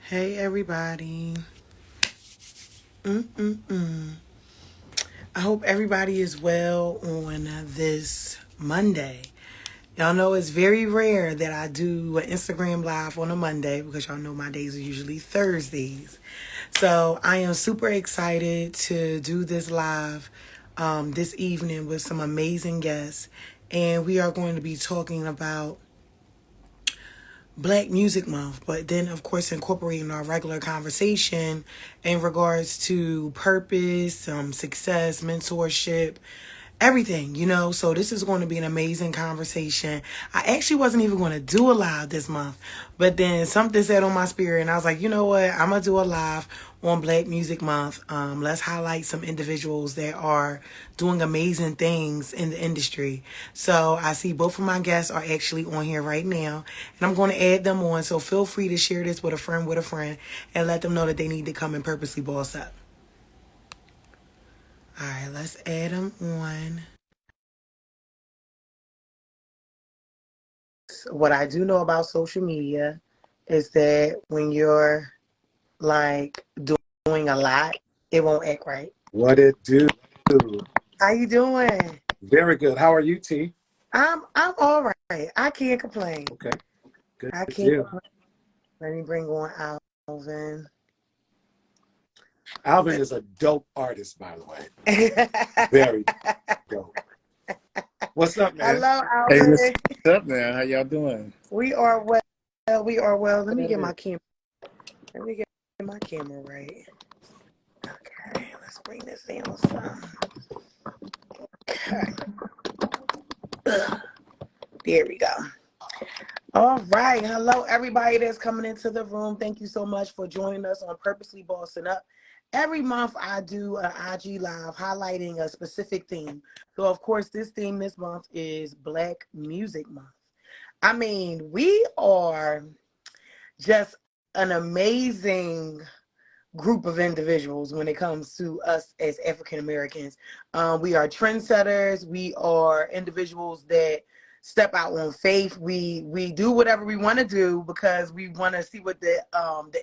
Hey everybody. Mm-mm-mm. I hope everybody is well on this Monday. Y'all know it's very rare that I do an Instagram live on a Monday because y'all know my days are usually Thursdays. So I am super excited to do this live this evening with some amazing guests. And we are going to be talking about Black Music Month, but then of course incorporating our regular conversation in regards to purpose, success, mentorship, everything. So this is going to be an amazing conversation. I actually wasn't even going to do a live this month, but then something said on my spirit, and I was like, you know what? I'm gonna do a live on Black Music Month. Let's highlight some individuals that are doing amazing things in the industry. So I see both of my guests are actually on here right now, and I'm going to add them on. So feel free to share this with a friend, and let them know that they need to come and purposely boss up. All right, let's add them on. What I do know about social media is that when you're like doing a lot, it won't act right. What it do? How you doing? Very good. How are you, T? I'm all right. I can't complain. Okay. Good I can't deal. complain. Let me bring on Alvin. Alvin is a dope artist, by the way. Very dope. What's up, man? Hello, Hey, Alvin. what's up, man? How y'all doing? We are well. We are well. Let me get my camera. Let me get my camera right. Okay, let's bring this down some. Okay. There we go. All right. Hello, everybody that's coming into the room. Thank you so much for joining us on Purposely Bossing Up. Every month I do an IG live highlighting a specific theme. So, of course, this theme this month is Black Music Month. I mean, we are just an amazing group of individuals when it comes to us as African Americans. We are trendsetters. We are individuals that step out on faith. We do whatever we want to do because we want to see what the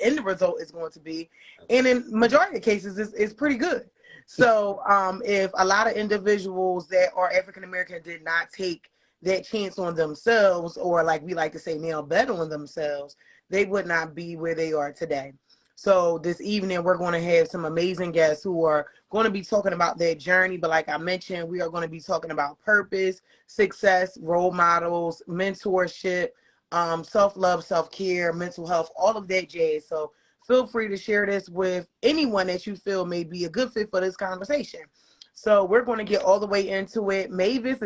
end result is going to be, and in majority of cases, it's pretty good. So if a lot of individuals that are African American did not take that chance on themselves, or like we like to say now, bet on themselves, they would not be where they are today. So this evening, we're going to have some amazing guests who are going to be talking about their journey. But like I mentioned, we are going to be talking about purpose, success, role models, mentorship, self-love, self-care, mental health, all of that jazz. So feel free to share this with anyone that you feel may be a good fit for this conversation. So we're going to get all the way into it. Mavis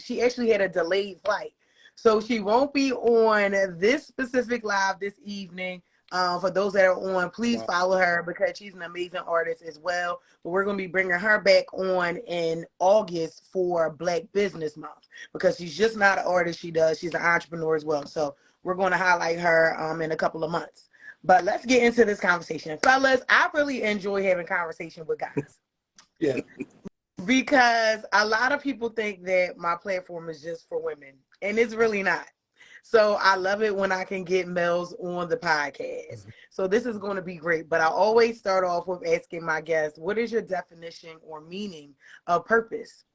she actually had a delayed flight. So she won't be on this specific live this evening. For those that are on, please follow her because she's an amazing artist as well. But we're going to be bringing her back on in August for Black Business Month because she's just not an artist. She's an entrepreneur as well. So we're going to highlight her in a couple of months. But let's get into this conversation. Fellas, I really enjoy having conversation with guys. Yeah. Because a lot of people think that my platform is just for women, and it's really not. So I love it when I can get males on the podcast. So this is going to be great. But I always start off with asking my guests, what is your definition or meaning of purpose?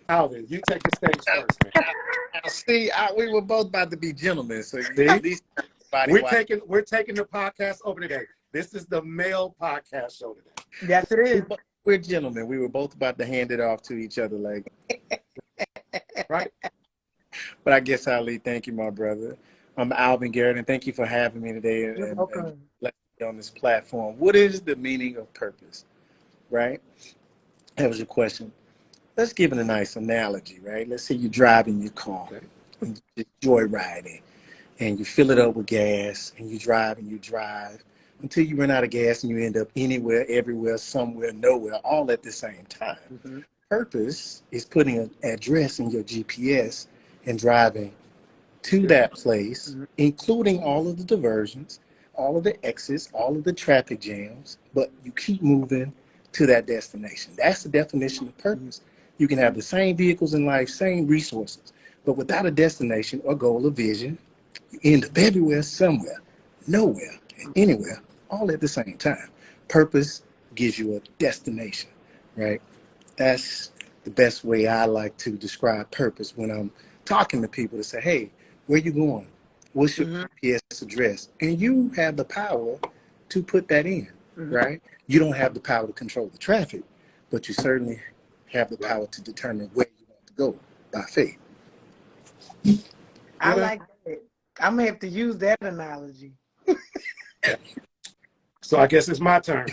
Alvin, you take the stage first, man. See, we were both about to be gentlemen, so See? at least we're taking the podcast over today. This is the male podcast show today. Yes, it is. We're gentlemen. We were both about to hand it off to each other, like right. But I guess I'll leave. Thank you, my brother. I'm Alvin Garrett, and thank you for having me today and letting me on this platform. What is the meaning of purpose, right? That was your question. Let's give it a nice analogy, right? Let's say you're driving your car, and you're joyriding, and you fill it up with gas, and you drive until you run out of gas, and you end up anywhere, everywhere, somewhere, nowhere, all at the same time. Mm-hmm. Purpose is putting an address in your GPS and driving to that place, including all of the diversions, all of the exits, all of the traffic jams, but you keep moving to that destination. That's the definition of purpose. You can have the same vehicles in life, same resources, but without a destination or goal or vision, you end up everywhere, somewhere, nowhere, anywhere, all at the same time. Purpose gives you a destination, right? That's the best way I like to describe purpose when I'm talking to people to say, hey, where you going? What's your GPS address? And you have the power to put that in, right? You don't have the power to control the traffic, but you certainly have the power to determine where you want to go by faith. I like it. I'm going to have to use that analogy. So I guess it's my turn.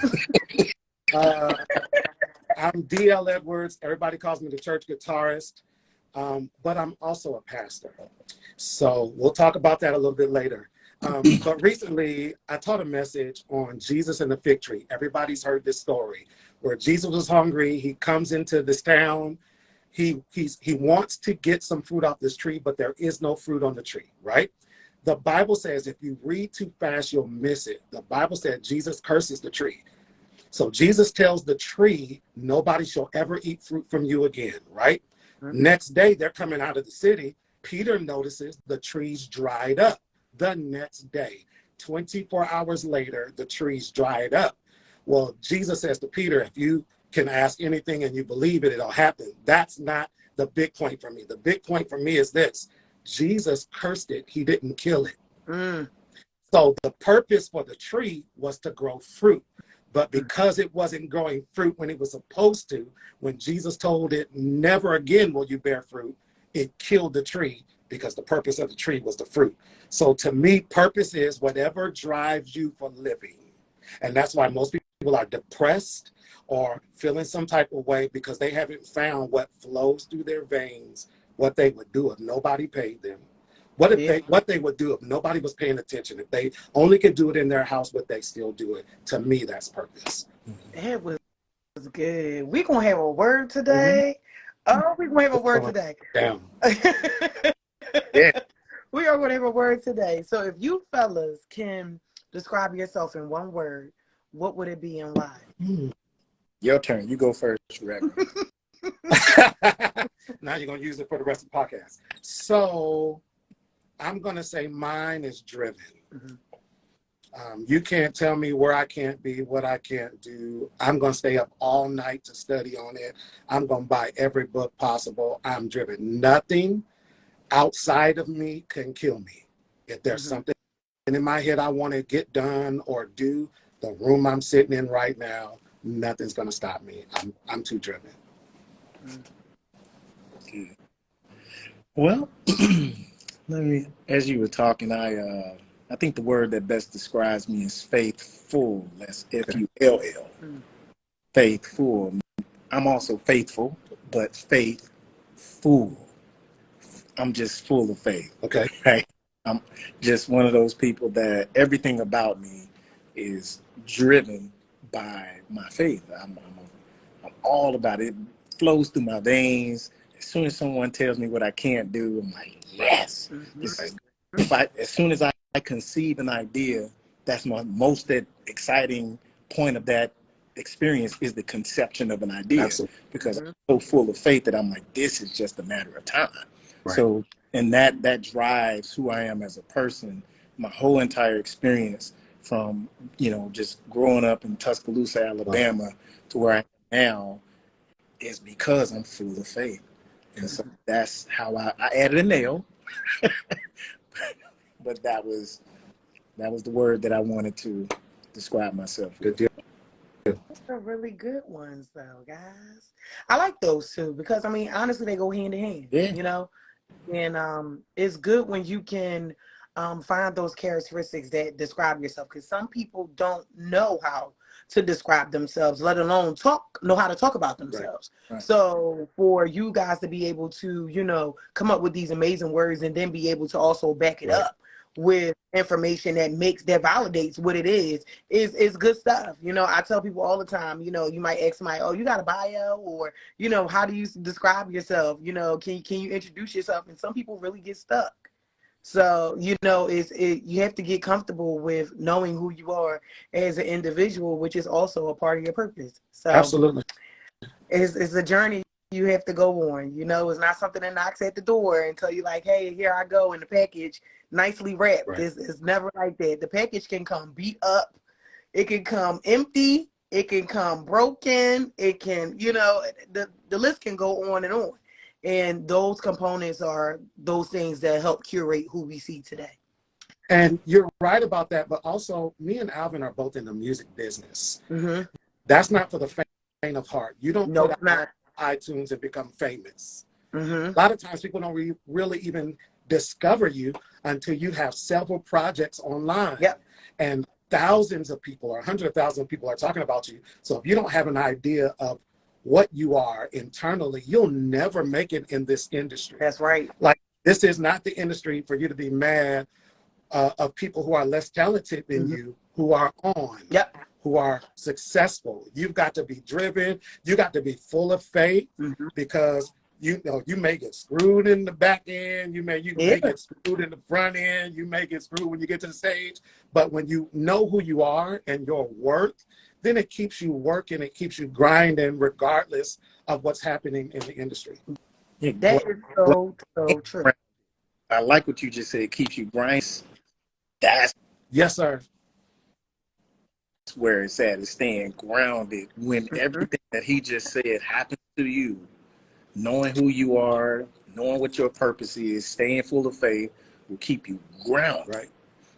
I'm D.L. Edwards. Everybody calls me the church guitarist, but I'm also a pastor. So we'll talk about that a little bit later. But recently, I taught a message on Jesus and the fig tree. Everybody's heard this story where Jesus was hungry. He comes into this town. He wants to get some fruit off this tree, but there is no fruit on the tree, right? The Bible says if you read too fast, you'll miss it. The Bible said Jesus curses the tree. So Jesus tells the tree, nobody shall ever eat fruit from you again, right? Next day, they're coming out of the city. Peter notices the tree's dried up. The next day, 24 hours later, the tree's dried up. Well, Jesus says to Peter, if you can ask anything and you believe it, it'll happen. That's not the big point for me. The big point for me is this. Jesus cursed it. He didn't kill it. So the purpose for the tree was to grow fruit. But because it wasn't growing fruit when it was supposed to, when Jesus told it, never again will you bear fruit, it killed the tree because the purpose of the tree was the fruit. So to me, purpose is whatever drives you for living. And that's why most people are depressed or feeling some type of way because they haven't found what flows through their veins, what they would do if nobody paid them. What they would do if nobody was paying attention? If they only could do it in their house, would they still do it? To me, that's purpose. That was good. We're going to have a word today. Oh, we're going to have a word today. Damn. Yeah. We are going to have a word today. So if you fellas can describe yourself in one word, what would it be and why? Your turn. You go first, Reverend. Now you're going to use it for the rest of the podcast. So I'm going to say mine is driven. You can't tell me where I can't be, what I can't do. I'm going to stay up all night to study on it. I'm going to buy every book possible. I'm driven. Nothing outside of me can kill me. If there's something in my head I want to get done or do, the room I'm sitting in right now, nothing's going to stop me. I'm too driven. Well, as you were talking, I think the word that best describes me is faithful. That's F-U-L-L. Faithful. I'm also faithful, but faithful. I'm just full of faith. Okay. Right? I'm just one of those people that everything about me is driven by my faith. I'm all about it. It flows through my veins. As soon as someone tells me what I can't do, I'm like, yes. This is as soon as I conceive an idea, that's my most exciting point of that experience is the conception of an idea. Absolutely. Because I'm so full of faith that I'm like, this is just a matter of time. Right. So, and that drives who I am as a person, my whole entire experience from, just growing up in Tuscaloosa, Alabama to where I am now is because I'm full of faith. And so that's how I added a nail, but that was the word that I wanted to describe myself with. Good deal. Those are really good ones, though, guys. I like those too because honestly, they go hand in hand. Yeah. And it's good when you can find those characteristics that describe yourself because some people don't know how to describe themselves, let alone know how to talk about themselves. Right. So for you guys to be able to, come up with these amazing words and then be able to also back it up with information that validates what it is good stuff. I tell people all the time, you might ask somebody, oh, you got a bio or, how do you describe yourself? Can you introduce yourself? And some people really get stuck. So, you have to get comfortable with knowing who you are as an individual, which is also a part of your purpose. So absolutely. It's a journey you have to go on. You know, it's not something that knocks at the door and tell you like, hey, here I go in the package, nicely wrapped. Right. It's never like that. The package can come beat up. It can come empty. It can come broken. It can, you know, the list can go on and on. And those components are those things that help curate who we see today. And you're right about that, but also me and Alvin are both in the music business. Mm-hmm. That's not for the faint of heart. You don't No, put out iTunes and become famous. Mm-hmm. A lot of times people don't really even discover you until you have several projects online. Yep. And thousands of people or hundreds of thousands of people are talking about you. So if you don't have an idea of what you are internally, you'll never make it in this industry. That's right. Like, this is not the industry for you to be mad of people who are less talented than Mm-hmm. you, who are on, Yep. who are successful. You've got to be driven. You got to be full of faith, Mm-hmm. because you know you may get screwed in the back end. You may get screwed in the front end. You may get screwed when you get to the stage. But when you know who you are and your worth, then it keeps you working. It keeps you grinding, regardless of what's happening in the industry. Yeah, That is so true. I like what you just said. It keeps you grinding. That's Yes, sir. where it's at. It's staying grounded when Mm-hmm. everything that he just said happens to you. Knowing who you are, knowing what your purpose is, staying full of faith will keep you grounded. Right.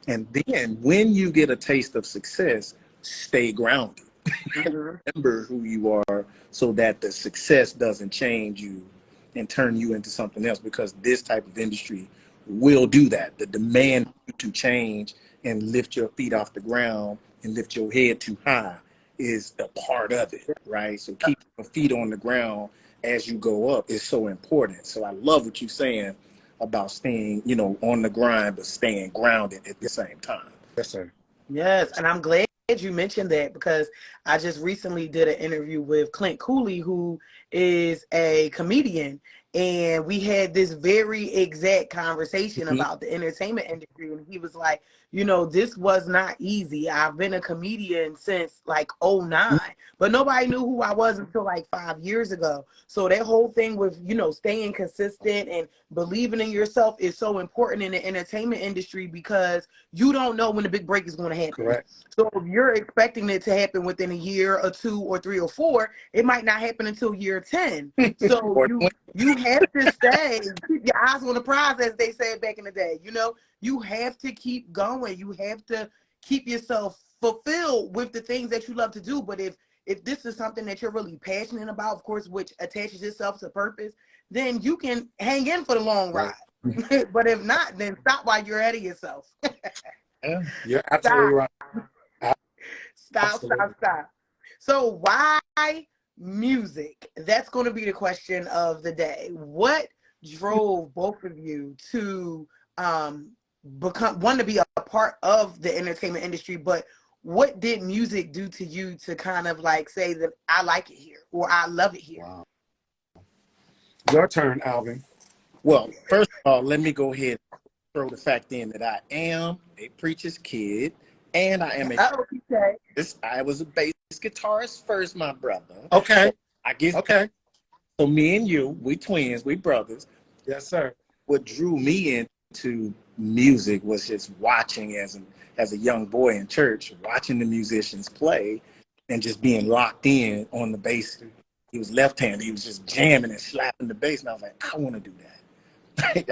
And then when you get a taste of success, stay grounded. Mm-hmm. Remember who you are so that the success doesn't change you and turn you into something else, because this type of industry will do that. The demand to change and lift your feet off the ground and lift your head too high is a part of it, right? So keeping your feet on the ground as you go up is so important. So I love what you're saying about staying, you know, on the grind, but staying grounded at the same time. Yes, sir. Yes, and I'm glad you mentioned that, because I just recently did an interview with Clint Cooley, who is a comedian, and we had this very exact conversation Mm-hmm. about the entertainment industry, and he was like, you know, this was not easy. I've been a comedian since like 09, but nobody knew who I was until like 5 years ago. So that whole thing with, you know, staying consistent and believing in yourself is so important in the entertainment industry, because you don't know when the big break is going to happen. Correct. So if you're expecting it to happen within a year or 2 or 3 or 4, it might not happen until year 10. So you have to keep your eyes on the prize, as they said back in the day. You know, you have to keep going. You have to keep yourself fulfilled with the things that you love to do. But if this is something that you're really passionate about, of course, which attaches itself to purpose, then you can hang in for the long ride. Right. But if not, then stop while you're ahead of yourself. Yeah, you're absolutely right. Stop. So why music? That's going to be the question of the day. What drove both of you to to be a part of the entertainment industry, but what did music do to you to kind of like say that I like it here or I love it here? Wow. Your turn, Alvin. Well, first of all, let me go ahead and throw the fact in that I am a preacher's kid, and I am I was a bass guitarist first, my brother. Okay. So I guess So me and you, we twins, we brothers. Yes, sir. What drew me into music was just watching as a young boy in church, watching the musicians play and just being locked in on the bass. He was left-handed. He was just jamming and slapping the bass, and I was like, I want to do that.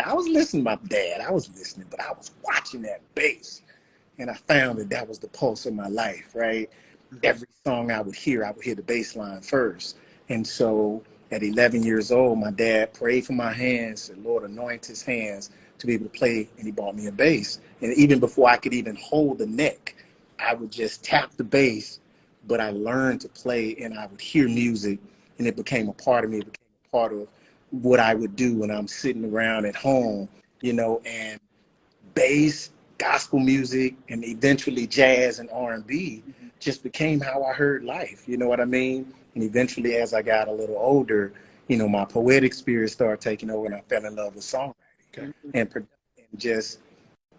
I was listening to my dad. I was listening, but I was watching that bass. And I found that was the pulse of my life, right? Every song I would hear the bass line first. And so at 11 years old, my dad prayed for my hands, said, Lord, anoint his hands to be able to play, and he bought me a bass. And even before I could even hold the neck, I would just tap the bass, but I learned to play, and I would hear music, and it became a part of me. It became a part of what I would do when I'm sitting around at home, you know, and bass, gospel music, and eventually jazz and R&B just became how I heard life. You know what I mean? And eventually, as I got a little older, you know, my poetic spirit started taking over, and I fell in love with songwriting. Okay. And just,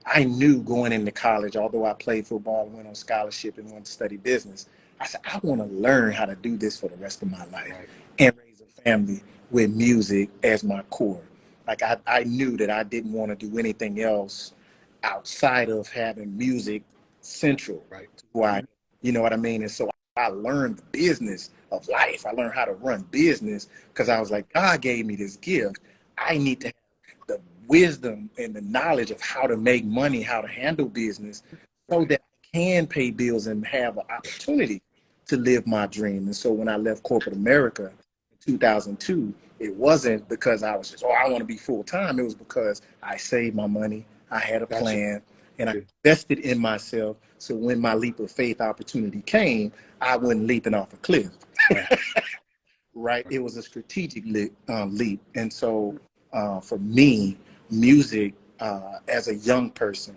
I knew going into college, although I played football and went on scholarship and went to study business, I said, I want to learn how to do this for the rest of my life and raise a family with music as my core. Like I knew that I didn't want to do anything else outside of having music central to who I, you know what I mean? And so I learned the business of life. I learned how to run business because I was like, God gave me this gift. I need to have the wisdom and the knowledge of how to make money, how to handle business so that I can pay bills and have an opportunity to live my dream. And so when I left corporate America in 2002, it wasn't because I was just, I want to be full time. It was because I saved my money. I had a plan and I invested in myself. So when my leap of faith opportunity came, I wasn't leaping off a cliff. Right? It was a strategic leap. And so for me, music as a young person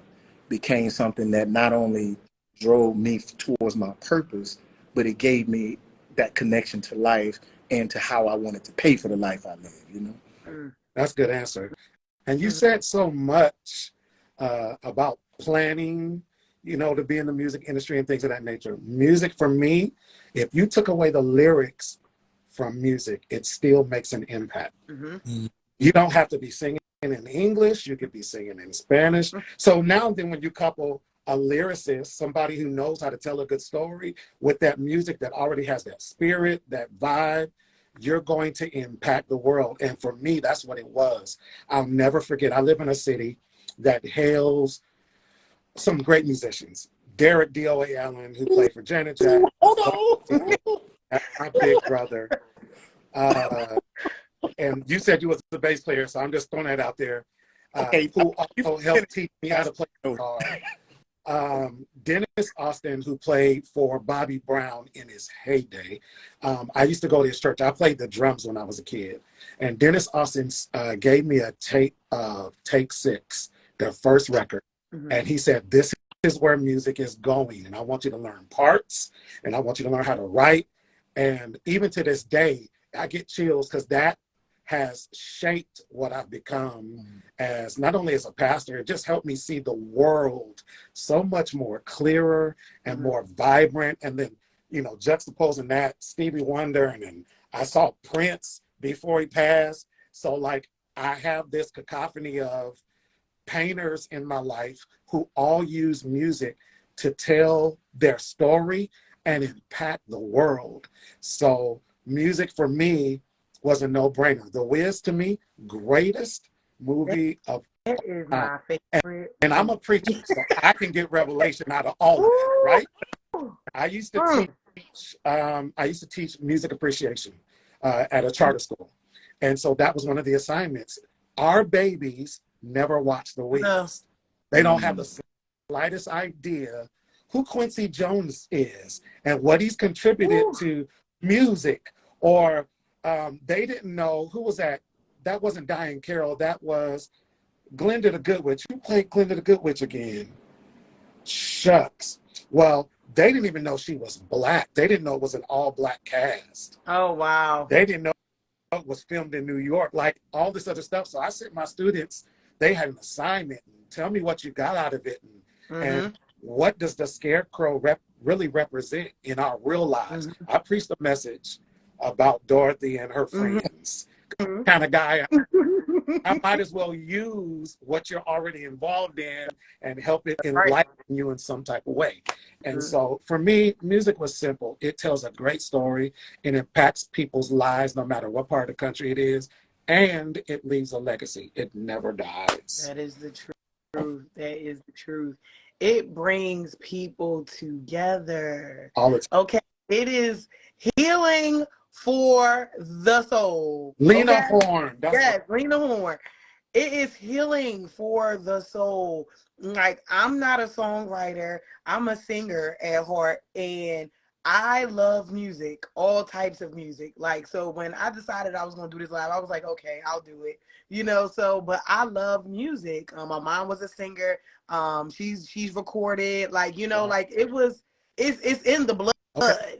became something that not only drove me towards my purpose, but it gave me that connection to life and to how I wanted to pay for the life I live, you know? That's a good answer. And you said so much about planning, you know, to be in the music industry and things of that nature. Music for me, if you took away the lyrics from music, it still makes an impact. You don't have to be singing in English. You could be singing in Spanish. So now and then when you couple a lyricist, somebody who knows how to tell a good story with that music that already has that spirit, that vibe, you're going to impact the world. And for me, that's what it was. I'll never forget. I live in a city that hails some great musicians. Derek D.O.A. Allen, who played for Janet Jackson. That's my big brother. And you said you was the bass player, so I'm just throwing that out there. Who also helped teach me how to play guitar. Dennis Austin, who played for Bobby Brown in his heyday. I used to go to his church. I played the drums when I was a kid. And Dennis Austin gave me a tape of Take 6, their first record. And he said, this is where music is going. And I want you to learn parts. And I want you to learn how to write. And even to this day, I get chills because that has shaped what I've become as not only as a pastor, it just helped me see the world so much more clearer and more vibrant. And then, you know, juxtaposing that, Stevie Wonder, and then I saw Prince before he passed. So like I have this cacophony of painters in my life who all use music to tell their story and impact the world. So music for me was a no-brainer. The Wiz, to me, greatest movie of it is my favorite. And I'm a preacher, so I can get revelation out of all of it, right? I used to teach music appreciation at a charter school. And so that was one of the assignments. Our babies never watch the Wiz. No. They don't have the slightest idea who Quincy Jones is and what he's contributed to music, or they didn't know who was that. That wasn't Diane Carroll. That was Glenda the Good Witch. Who played Glenda the Good Witch again? Shucks. Well, they didn't even know she was black. They didn't know it was an all-black cast. Oh, wow. They didn't know it was filmed in New York, like all this other stuff. So I sent my students, they had an assignment. Tell me what you got out of it. And what does the scarecrow really represent in our real lives? I preached a message about Dorothy and her friends. Kind of guy. I might as well use what you're already involved in and help it enlighten you in some type of way. And so for me, music was simple. It tells a great story. It impacts people's lives no matter what part of the country it is. And it leaves a legacy. It never dies. That is the truth. That is the truth. It brings people together. All the time. Okay. It is healing for the soul. Lena Horne. Yes, Lena Horne. It is healing for the soul. Like, I'm not a songwriter. I'm a singer at heart, and I love music, all types of music. Like, so when I decided I was going to do this live, I was like, okay, I'll do it. You know, so, but I love music. My mom was a singer. She's recorded, like, you know, like it's in the blood.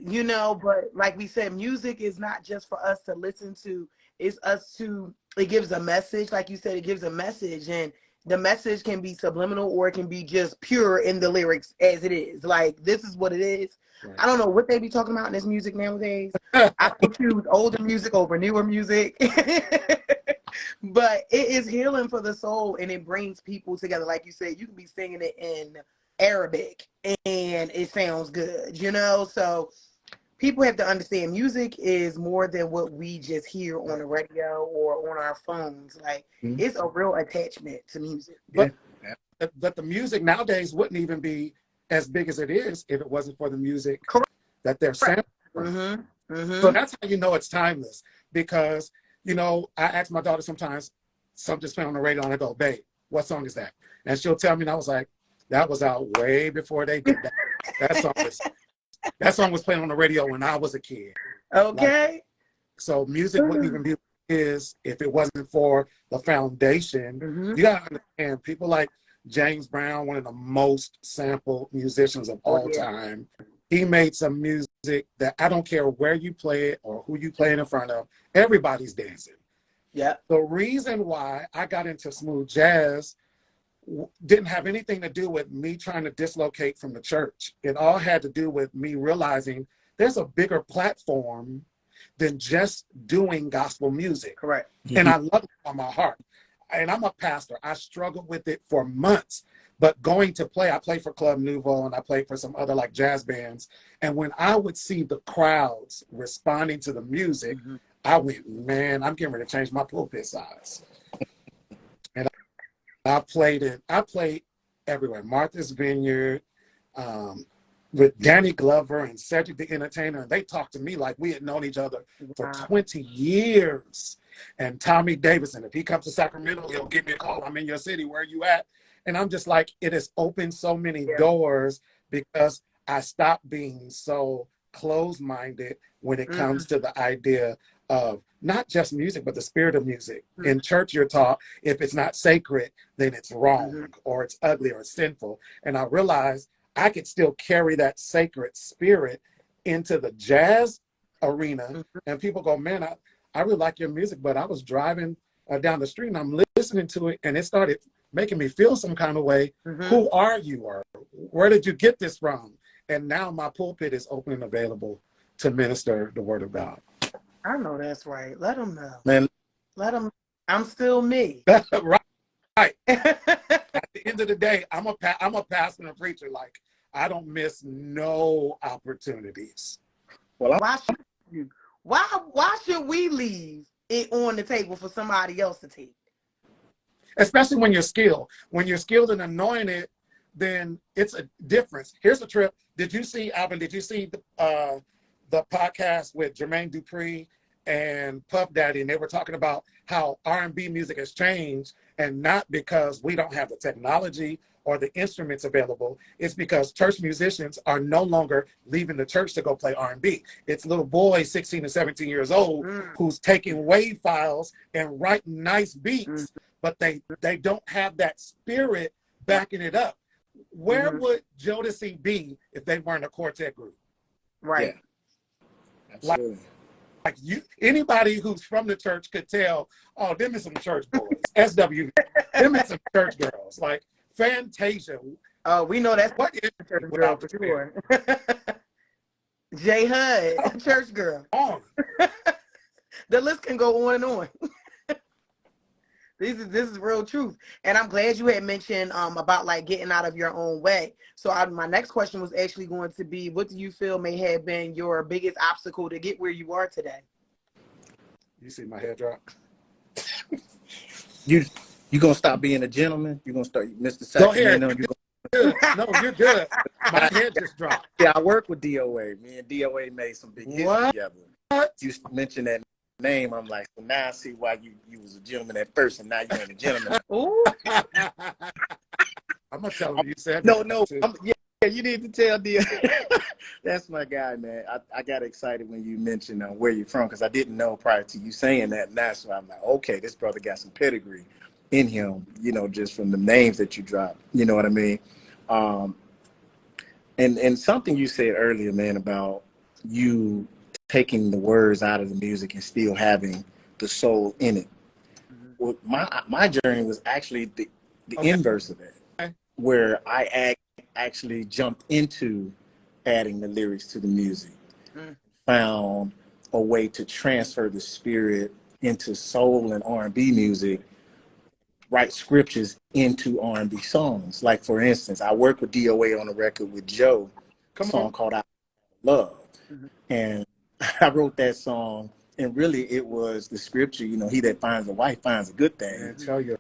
You know, but like we said, music is not just for us to listen to. It's us to, it gives a message. Like you said, it gives a message, and the message can be subliminal or it can be just pure in the lyrics as it is. Like, this is what it is. Right. I don't know what they be talking about in this music nowadays. I would choose older music over newer music. But it is healing for the soul, and it brings people together. Like you said, you can be singing it in Arabic and it sounds good, you know? So people have to understand music is more than what we just hear on the radio or on our phones. Like, it's a real attachment to music. But the music nowadays wouldn't even be as big as it is if it wasn't for the music that they're sampling. So that's how you know it's timeless. Because, you know, I ask my daughter sometimes, something's playing on the radio, and I go, babe, what song is that? And she'll tell me, and I was like, that was out way before they did that. That song was playing on the radio when I was a kid. Okay. Like, so music wouldn't even be what it is if it wasn't for the foundation. You gotta understand, people like James Brown, one of the most sampled musicians of all time. He made some music that I don't care where you play it or who you play it in front of, everybody's dancing. Yeah. The reason why I got into smooth jazz didn't have anything to do with me trying to dislocate from the church. It all had to do with me realizing there's a bigger platform than just doing gospel music. Correct. And I love it from my heart. And I'm a pastor. I struggled with it for months. But going to play, I played for Club Nouveau and I played for some other like jazz bands. And when I would see the crowds responding to the music, I went, man, I'm getting ready to change my pulpit size. And I played everywhere. Martha's Vineyard, with Danny Glover and Cedric the Entertainer. And they talked to me like we had known each other for 20 years. And Tommy Davidson, if he comes to Sacramento, he'll give me a call. I'm in your city. Where are you at? And I'm just like, it has opened so many doors because I stopped being so closed-minded when it comes to the idea of not just music, but the spirit of music. In church, you're taught if it's not sacred, then it's wrong or it's ugly or it's sinful. And I realized I could still carry that sacred spirit into the jazz arena. And people go, man, I really like your music, but I was driving down the street and I'm listening to it and it started making me feel some kind of way. Who are you? Or where did you get this from? And now my pulpit is open and available to minister the word of God. I know that's right. Let them know. Man. Let them. I'm still me. Right. At the end of the day, I'm a pastor and a preacher. Like, I don't miss no opportunities. Well, why should we leave it on the table for somebody else to take? Especially when you're skilled. When you're skilled and anointed, then it's a difference. Here's the trip. Did you see, Alvin, did you see the podcast with Jermaine Dupri and Puff Daddy? And they were talking about how R&B music has changed, and not because we don't have the technology or the instruments available. It's because church musicians are no longer leaving the church to go play R&B. It's little boys 16 to 17 years old who's taking wave files and writing nice beats, but they don't have that spirit backing it up. Where would Jodeci be if they weren't a quartet group? Right. Yeah. Absolutely. Like you, anybody who's from the church could tell, oh, them is some church boys. SW, them is some church girls. Like Fantasia. Oh, we know that's what is a church girl for sure. J Hud, church girl. The list can go on and on. This is real truth. And I'm glad you had mentioned about like getting out of your own way. So my next question was actually going to be, what do you feel may have been your biggest obstacle to get where you are today? You see my head drop? You gonna stop being a gentleman? You gonna start Mr. Sacramento? Good. No, you're good. My head just dropped. Yeah, I work with DOA. Me and DOA made some big hits together. You mentioned that name, I'm like, so now I see why you was a gentleman at first, and now you ain't a gentleman. Ooh. I'm gonna tell him you said no. Yeah, you need to tell that's my guy, man. I got excited when you mentioned where you're from, because I didn't know prior to you saying that, and that's why I'm like, okay, this brother got some pedigree in him, just from the names that you dropped. You know what I mean? And something you said earlier, man, about you taking the words out of the music and still having the soul in it. Well, my journey was actually the inverse of that, where I actually jumped into adding the lyrics to the music, found a way to transfer the spirit into soul and R&B music, write scriptures into R&B songs. Like, for instance, I worked with DOA on a record with Joe, a song called I Love. And I wrote that song, and really it was the scripture, you know, he that finds a wife finds a good thing. Man, tell you.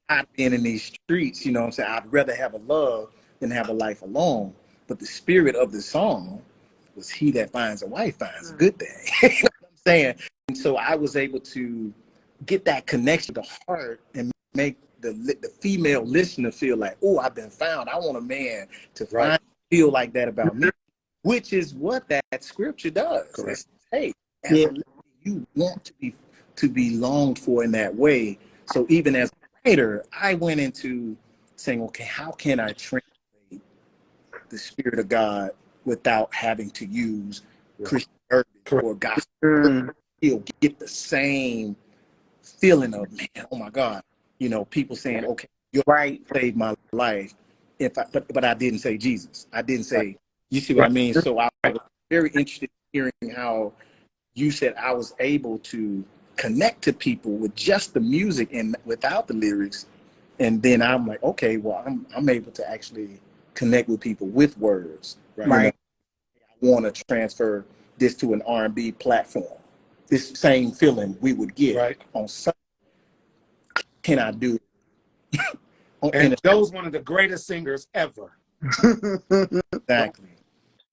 I've been in these streets, you know what I'm saying? I'd rather have a love than have a life alone. But the spirit of the song was he that finds a wife finds a good thing. You know what I'm saying? And so I was able to get that connection to the heart and make the female listener feel like, oh, I've been found. I want a man to feel like that about me, which is what that scripture does. Correct. Hey, as a lady, you want to be longed for in that way. So even as a writer, I went into saying, okay, how can I translate the spirit of God without having to use Christian verbiage or gospel? He'll get the same feeling of, man, oh my God, you know, people saying, okay, you're saved my life. But I didn't say Jesus. I didn't say, you see what I mean? So I was very interested in hearing how you said I was able to connect to people with just the music and without the lyrics. And then I'm like, okay, well, I'm able to actually connect with people with words. Right. You know, I want to transfer this to an R&B platform. This same feeling we would get on Sunday. Can I do it? And Joe's one of the greatest singers ever. Exactly.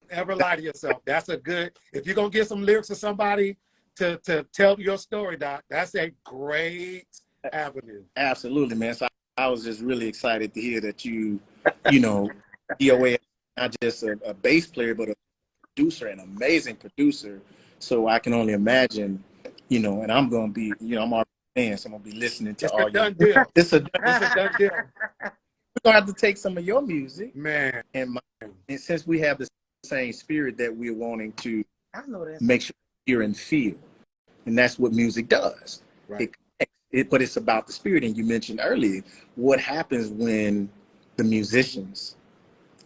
Ever lie to yourself. That's a good, if you're going to get some lyrics to somebody to tell your story, Doc, that's a great avenue. Absolutely, man. So I was just really excited to hear that you know, DOA, not just a bass player, but a producer, an amazing producer. So I can only imagine, you know, and I'm going to be, you know, I'm already fan, so I'm going to be listening to all your. It's a done deal. We're going to have to take some of your music, man, and since we have the same spirit that we're wanting to make sure you hear and feel, and that's what music does. Right. But it's about the spirit. And you mentioned earlier what happens when the musicians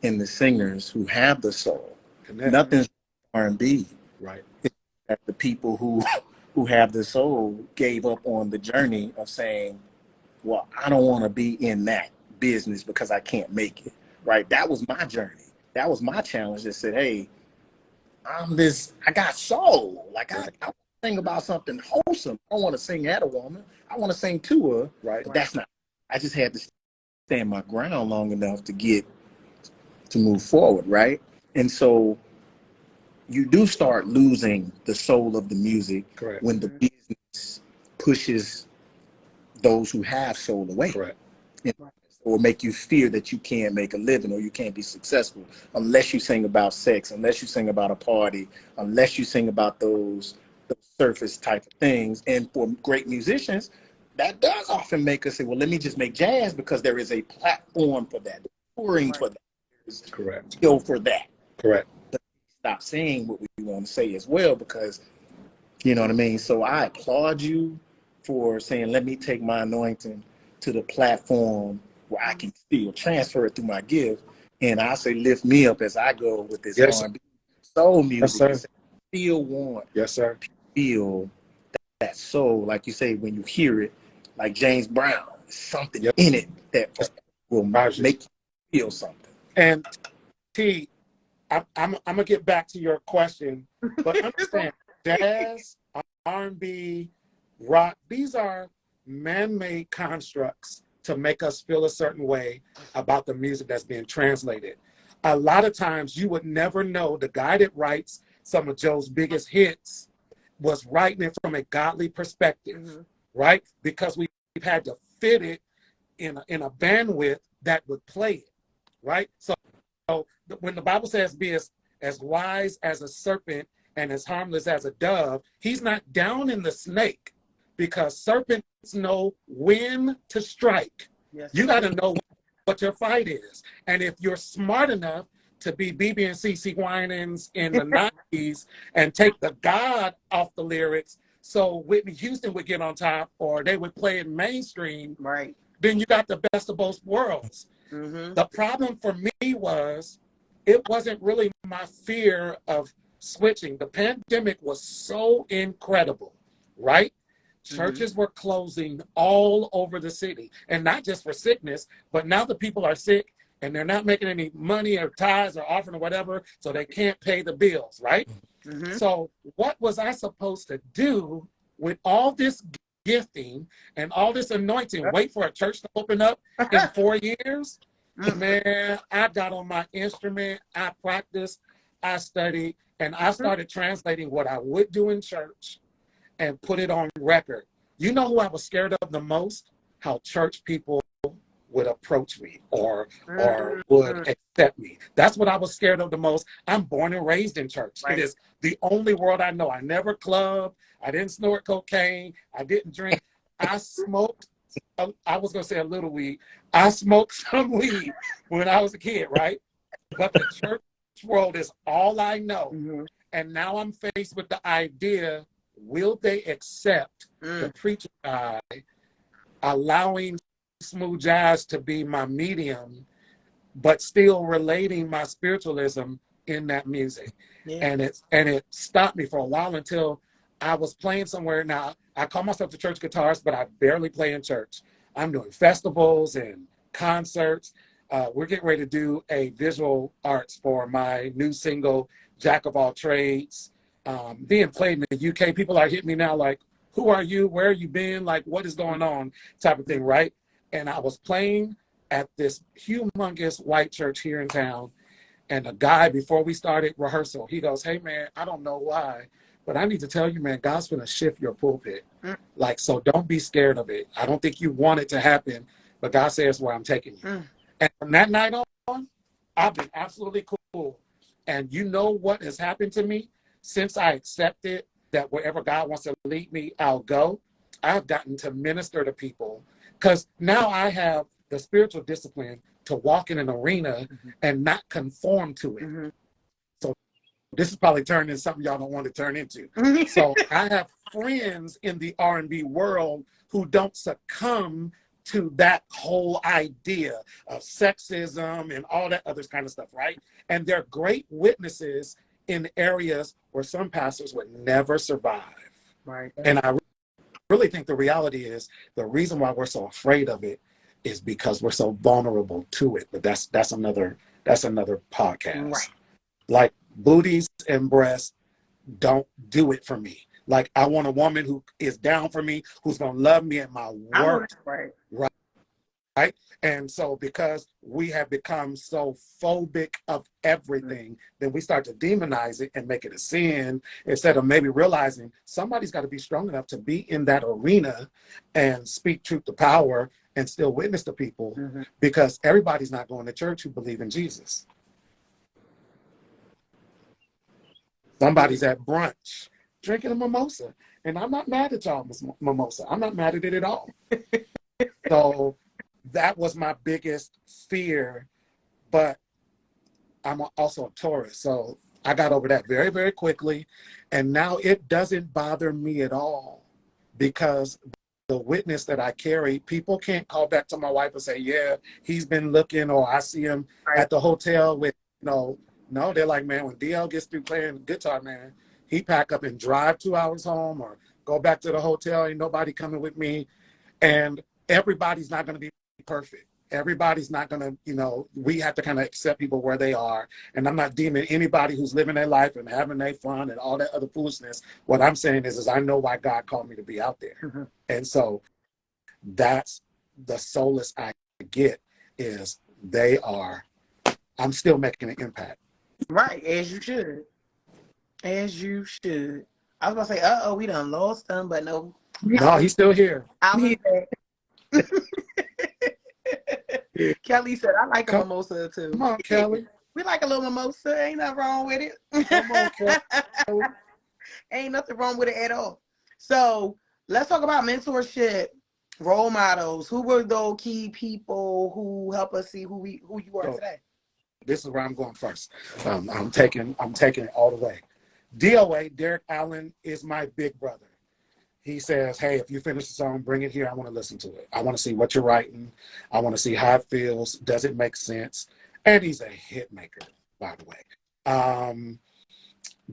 and the singers who have the soul, nothing's R&B. Right. It's that the people who have the soul gave up on the journey of saying, well, I don't want to be in that business because I can't make it. Right. That was my journey. That was my challenge that said, hey, I got soul. Like I want to sing about something wholesome. I don't want to sing at a woman. I want to sing to her. Right. But that's not, I just had to stand my ground long enough to move forward. Right. And so you do start losing the soul of the music when the business pushes those who have soul away. Correct. Or make you fear that you can't make a living or you can't be successful unless you sing about sex, unless you sing about a party, unless you sing about those surface type of things. And for great musicians, that does often make us say, well, let me just make jazz because there is a platform for that, touring for that. Correct. Go for that. Correct. But stop saying what we want to say as well, because you know what I mean? So I applaud you for saying, let me take my anointing to the platform where I can still transfer it through my gift. And I say, lift me up as I go with this R&B soul music. Yes, sir. Still want to feel that soul, like you say, when you hear it, like James Brown, something in it that will make you feel something. And T, I'm gonna get back to your question, but understand, jazz, R&B, rock, these are man-made constructs to make us feel a certain way about the music that's being translated. A lot of times you would never know the guy that writes some of Joe's biggest hits was writing it from a godly perspective, right? Because we've had to fit it in a bandwidth that would play it, right? So when the Bible says be as wise as a serpent and as harmless as a dove, he's not down in the snake, because serpents know when to strike. Yes, you got to know what your fight is. And if you're smart enough to be BB and CC Winans in the 90s and take the God off the lyrics, so Whitney Houston would get on top, or they would play it mainstream. Right. then you got the best of both worlds. The problem for me was it wasn't really my fear of switching. The pandemic was so incredible, right? Churches were closing all over the city, and not just for sickness, but now the people are sick and they're not making any money or tithes or offering or whatever, so they can't pay the bills, right? So what was I supposed to do with all this gifting and all this anointing? Wait for a church to open up in 4 years? Man, I got on my instrument, I practiced, I studied, and I started translating what I would do in church and put it on record. You know who I was scared of the most? How church people would approach me or would accept me. That's what I was scared of the most. I'm born and raised in church. It is the only world I know. I never clubbed. I didn't snort cocaine. I didn't drink. I smoked, I was going to say a little weed. I smoked some weed when I was a kid, right? But the church world is all I know. And now I'm faced with the idea, will they accept the preacher guy allowing smooth jazz to be my medium, but still relating my spiritualism in that music? And it stopped me for a while until I was playing somewhere. Now, I call myself the church guitarist, but I barely play in church. I'm doing festivals and concerts. We're getting ready to do a visual arts for my new single, Jack of All Trades, being played in the UK. People are hitting me now like, who are you? Where have you been? Like, what is going on? Type of thing, right? And I was playing at this humongous white church here in town. And a guy, before we started rehearsal, he goes, hey, man, I don't know why, but I need to tell you, man, God's going to shift your pulpit. Like, so don't be scared of it. I don't think you want it to happen, but God says where I'm taking you. And from that night on, I've been absolutely cool. And you know what has happened to me since I accepted that wherever God wants to lead me, I'll go. I've gotten to minister to people because now I have the spiritual discipline to walk in an arena and not conform to it. So this is probably turning into something y'all don't want to turn into. So I have friends in the R&B world who don't succumb to that whole idea of sexism and all that other kind of stuff, right? And they're great witnesses in areas where some pastors would never survive. Right. And I really think the reality is the reason why we're so afraid of it is because we're so vulnerable to it. But that's another podcast. Right. Like booties and breasts don't do it for me. Like I want a woman who is down for me, who's gonna love me at my worst. Right. And so because we have become so phobic of everything, then we start to demonize it and make it a sin instead of maybe realizing somebody's got to be strong enough to be in that arena and speak truth to power and still witness to people because everybody's not going to church who believe in Jesus. Somebody's at brunch drinking a mimosa. And I'm not mad at y'all, mimosa. I'm not mad at it at all. So that was my biggest fear, but I'm also a Taurus, so I got over that very, very quickly, and now it doesn't bother me at all because the witness that I carry, people can't call back to my wife and say, yeah, he's been looking, or I see him at the hotel with, no, they're like, man, when DL gets through playing guitar, man, he pack up and drive 2 hours home or go back to the hotel, ain't nobody coming with me, and everybody's not going to be perfect. Everybody's not going to, we have to kind of accept people where they are. And I'm not deeming anybody who's living their life and having their fun and all that other foolishness. What I'm saying is I know why God called me to be out there. And so that's the solace I get is I'm still making an impact. Right, as you should. As you should. I was going to say, we done lost him, but no. No, he's still here. Kelly said, I like a mimosa too. Come on, Kelly. We like a little mimosa. Ain't nothing wrong with it. Come on, Kelly. Ain't nothing wrong with it at all. So let's talk about mentorship, role models. Who were those key people who help us see who you are today? This is where I'm going first. I'm taking it all the way. DOA, Derek Allen, is my big brother. he says, hey, if you finish the song, bring it here. I want to listen to it. I want to see what you're writing. I want to see how it feels. Does it make sense? And he's a hit maker, by the way.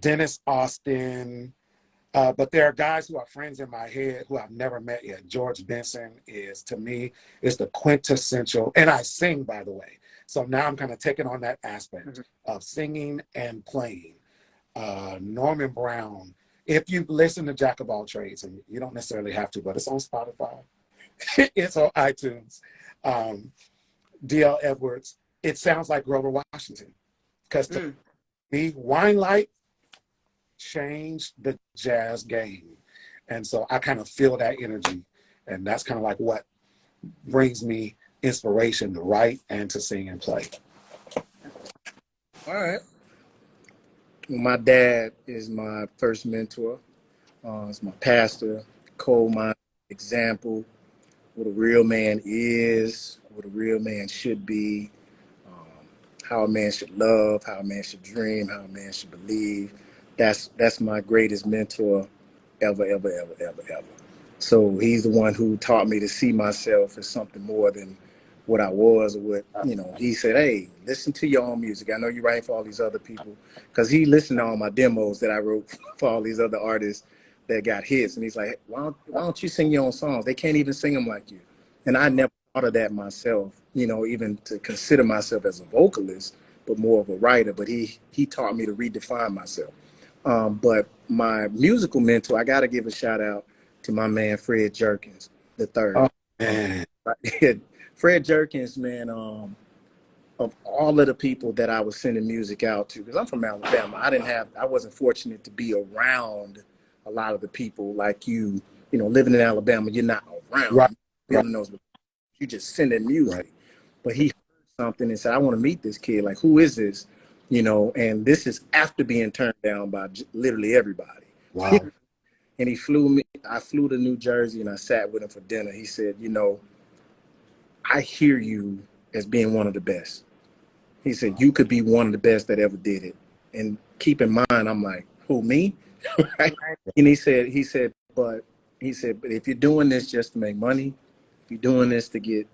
Dennis Austin. But there are guys who are friends in my head who I've never met yet. George Benson is, to me, is the quintessential, and I sing, by the way. So now I'm kind of taking on that aspect of singing and playing. Norman Brown. If you listen to Jack of All Trades, and you don't necessarily have to, but it's on Spotify, it's on iTunes. D.L. Edwards. It sounds like Grover Washington, because to me, Wine Light changed the jazz game, and so I kind of feel that energy, and that's kind of like what brings me inspiration to write and to sing and play. All right. Well, my dad is my first mentor. He's my pastor, coal mine example, what a real man is, what a real man should be, how a man should love, how a man should dream, how a man should believe. That's my greatest mentor ever. So he's the one who taught me to see myself as something more than what I was, or what, he said, hey, listen to your own music. I know you're writing for all these other people, because he listened to all my demos that I wrote for all these other artists that got hits. And he's like, why don't you sing your own songs? They can't even sing them like you. And I never thought of that myself, even to consider myself as a vocalist, but more of a writer. But he taught me to redefine myself. But my musical mentor, I got to give a shout out to my man, Fred Jerkins III. Oh, man. Fred Jerkins, man, of all of the people that I was sending music out to, because I'm from Alabama, I wasn't fortunate to be around a lot of the people like you, living in Alabama, you're not around building those, you just sending music. Right. But he heard something and said, I want to meet this kid. Like, who is this? And this is after being turned down by literally everybody. Wow. And I flew to New Jersey and I sat with him for dinner. He said, I hear you as being one of the best. He said, you could be one of the best that ever did it. And keep in mind, I'm like, who, me? Right? And he said, but if you're doing this just to make money, if you're doing this to get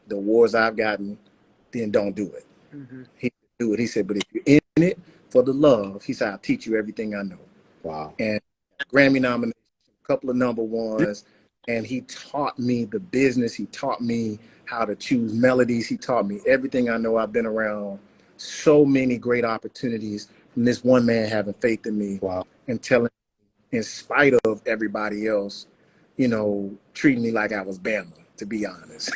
the awards I've gotten, then don't do it. He said, do it. He said, but if you're in it for the love, he said, I'll teach you everything I know. Wow. And Grammy nomination, a couple of number ones. And he taught me the business. He taught me how to choose melodies. He taught me everything I know. I've been around so many great opportunities from this one man having faith in me. Wow. And telling me, in spite of everybody else, treating me like I was Bama, to be honest.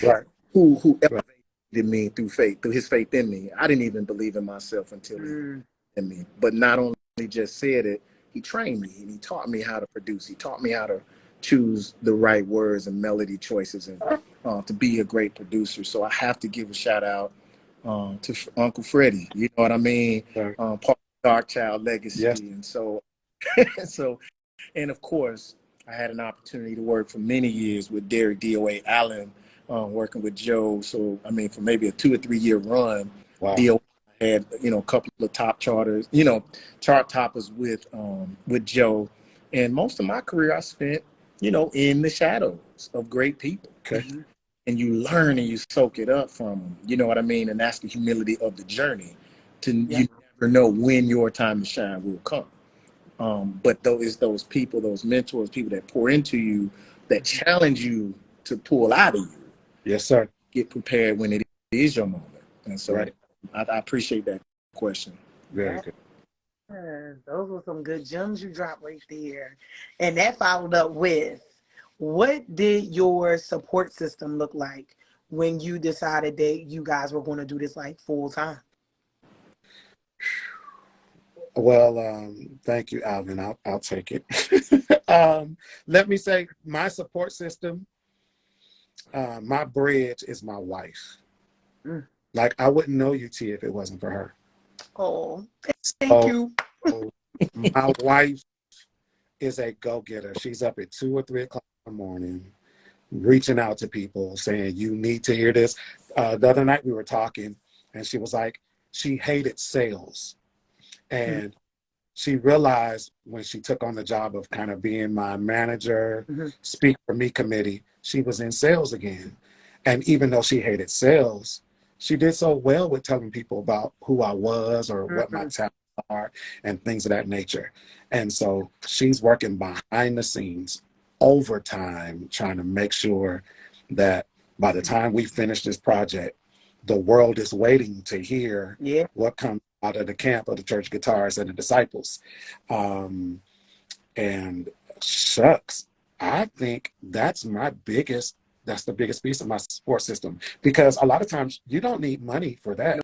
Right. Who elevated me through his faith in me. I didn't even believe in myself until he in me. But not only just said it, he trained me and he taught me how to produce. He taught me how to choose the right words and melody choices and to be a great producer. So I have to give a shout out to Uncle Freddie. You know what I mean? Right. Part of Dark Child legacy. Yes. And so, and of course, I had an opportunity to work for many years with Derek DOA Allen, working with Joe. So, I mean, for maybe a 2 or 3 year run, wow. DOA had, a couple of top charters, chart toppers with Joe. And most of my career I spent, in the shadows of great people. Okay. And you learn and you soak it up from them. You know what I mean? And that's the humility of the journey. You never know when your time to shine will come. But those people, those mentors, people that pour into you, that challenge you to pull out of you. Yes, sir. Get prepared when it is your moment. And so right. I appreciate that question. Very good. Those were some good gems you dropped right there. And that followed up with, what did your support system look like when you decided that you guys were going to do this like full time? Well, thank you, Alvin. I'll take it. Let me say, my support system, my bridge is my wife. Like, I wouldn't know you, T, if it wasn't for her. Oh, thank you. My wife is a go-getter. She's up at 2 or 3 o'clock in the morning, reaching out to people, saying, you need to hear this. The other night we were talking, and she was like, she hated sales. And she realized when she took on the job of kind of being my manager, speak for me committee, she was in sales again. And even though she hated sales, she did so well with telling people about who I was or what my talents are and things of that nature. And so she's working behind the scenes overtime, trying to make sure that by the time we finish this project, the world is waiting to hear what comes out of the camp of the church guitarists and the disciples. And shucks, I think that's the biggest piece of my support system, because a lot of times you don't need money for that.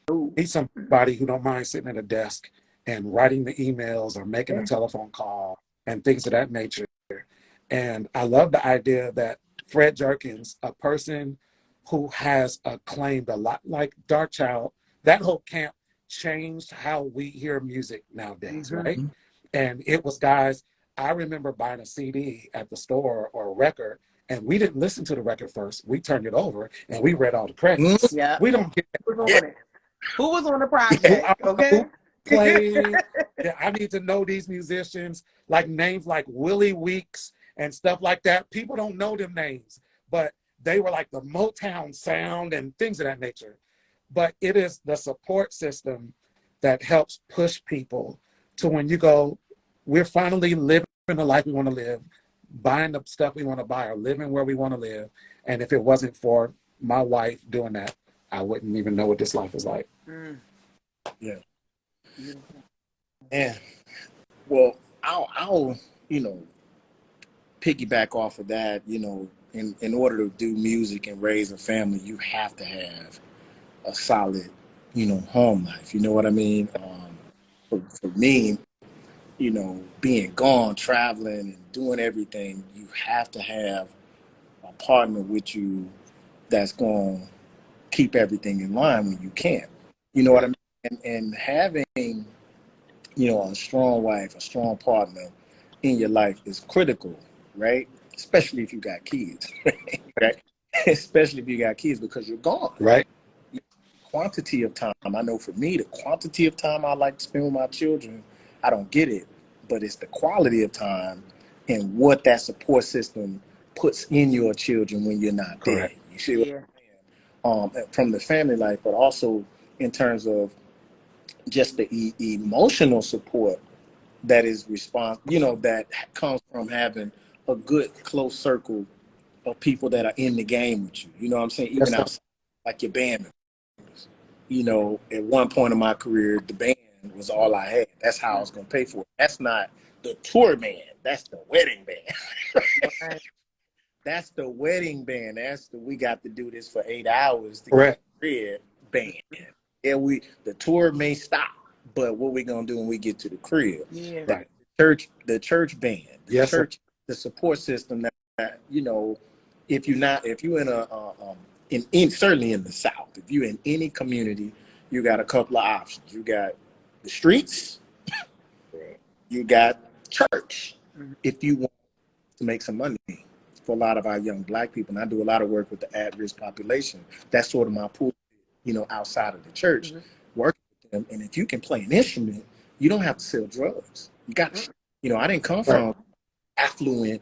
You need somebody who don't mind sitting at a desk and writing the emails or making a telephone call and things of that nature. And I love the idea that Fred Jerkins, a person who has acclaimed a lot like Darkchild, that whole camp changed how we hear music nowadays, right? And it was guys, I remember buying a CD at the store or a record, and we didn't listen to the record first. We turned it over and we read all the credits. Yeah. We don't get that. Who was on the project? Okay. Played. Yeah, I need to know these musicians, like names like Willie Weeks and stuff like that. People don't know them names, but they were like the Motown sound and things of that nature. But it is the support system that helps push people to when you go, we're finally living the life we want to live, buying the stuff we want to buy, or living where we want to live. And if it wasn't for my wife doing that, I wouldn't even know what this life is like. Yeah. Yeah. Well, I'll piggyback off of that. In order to do music and raise a family, you have to have a solid, home life. You know what I mean? For me, being gone, traveling and doing everything, you have to have a partner with you that's going to keep everything in line when you can't. You know what I mean? And having, a strong wife, a strong partner in your life is critical, right? Especially if you got kids, right? Especially if you got kids, because you're gone. Right. Quantity of time. I know for me, the quantity of time I like to spend with my children, I don't get it, but it's the quality of time and what that support system puts in your children when you're not there. You see what I'm saying? From the family life, but also in terms of just the emotional support that is that comes from having a good close circle of people that are in the game with you. You know what I'm saying? Even outside, like your band members. At one point in my career, the band was all I had. That's how I was going to pay for it. That's not the tour band. That's the wedding band. That's the wedding band. We got to do this for 8 hours to get the band. Yeah, the tour may stop, but what we gonna do when we get to the crib? Yeah. The church band, the support system that if you're certainly in the South, if you're in any community, you got a couple of options. You got the streets, you got church. If you want to make some money. For a lot of our young Black people, and I do a lot of work with the at-risk population, that's sort of my pool, outside of the church, working with them. And if you can play an instrument, you don't have to sell drugs. You got to, I didn't come from affluent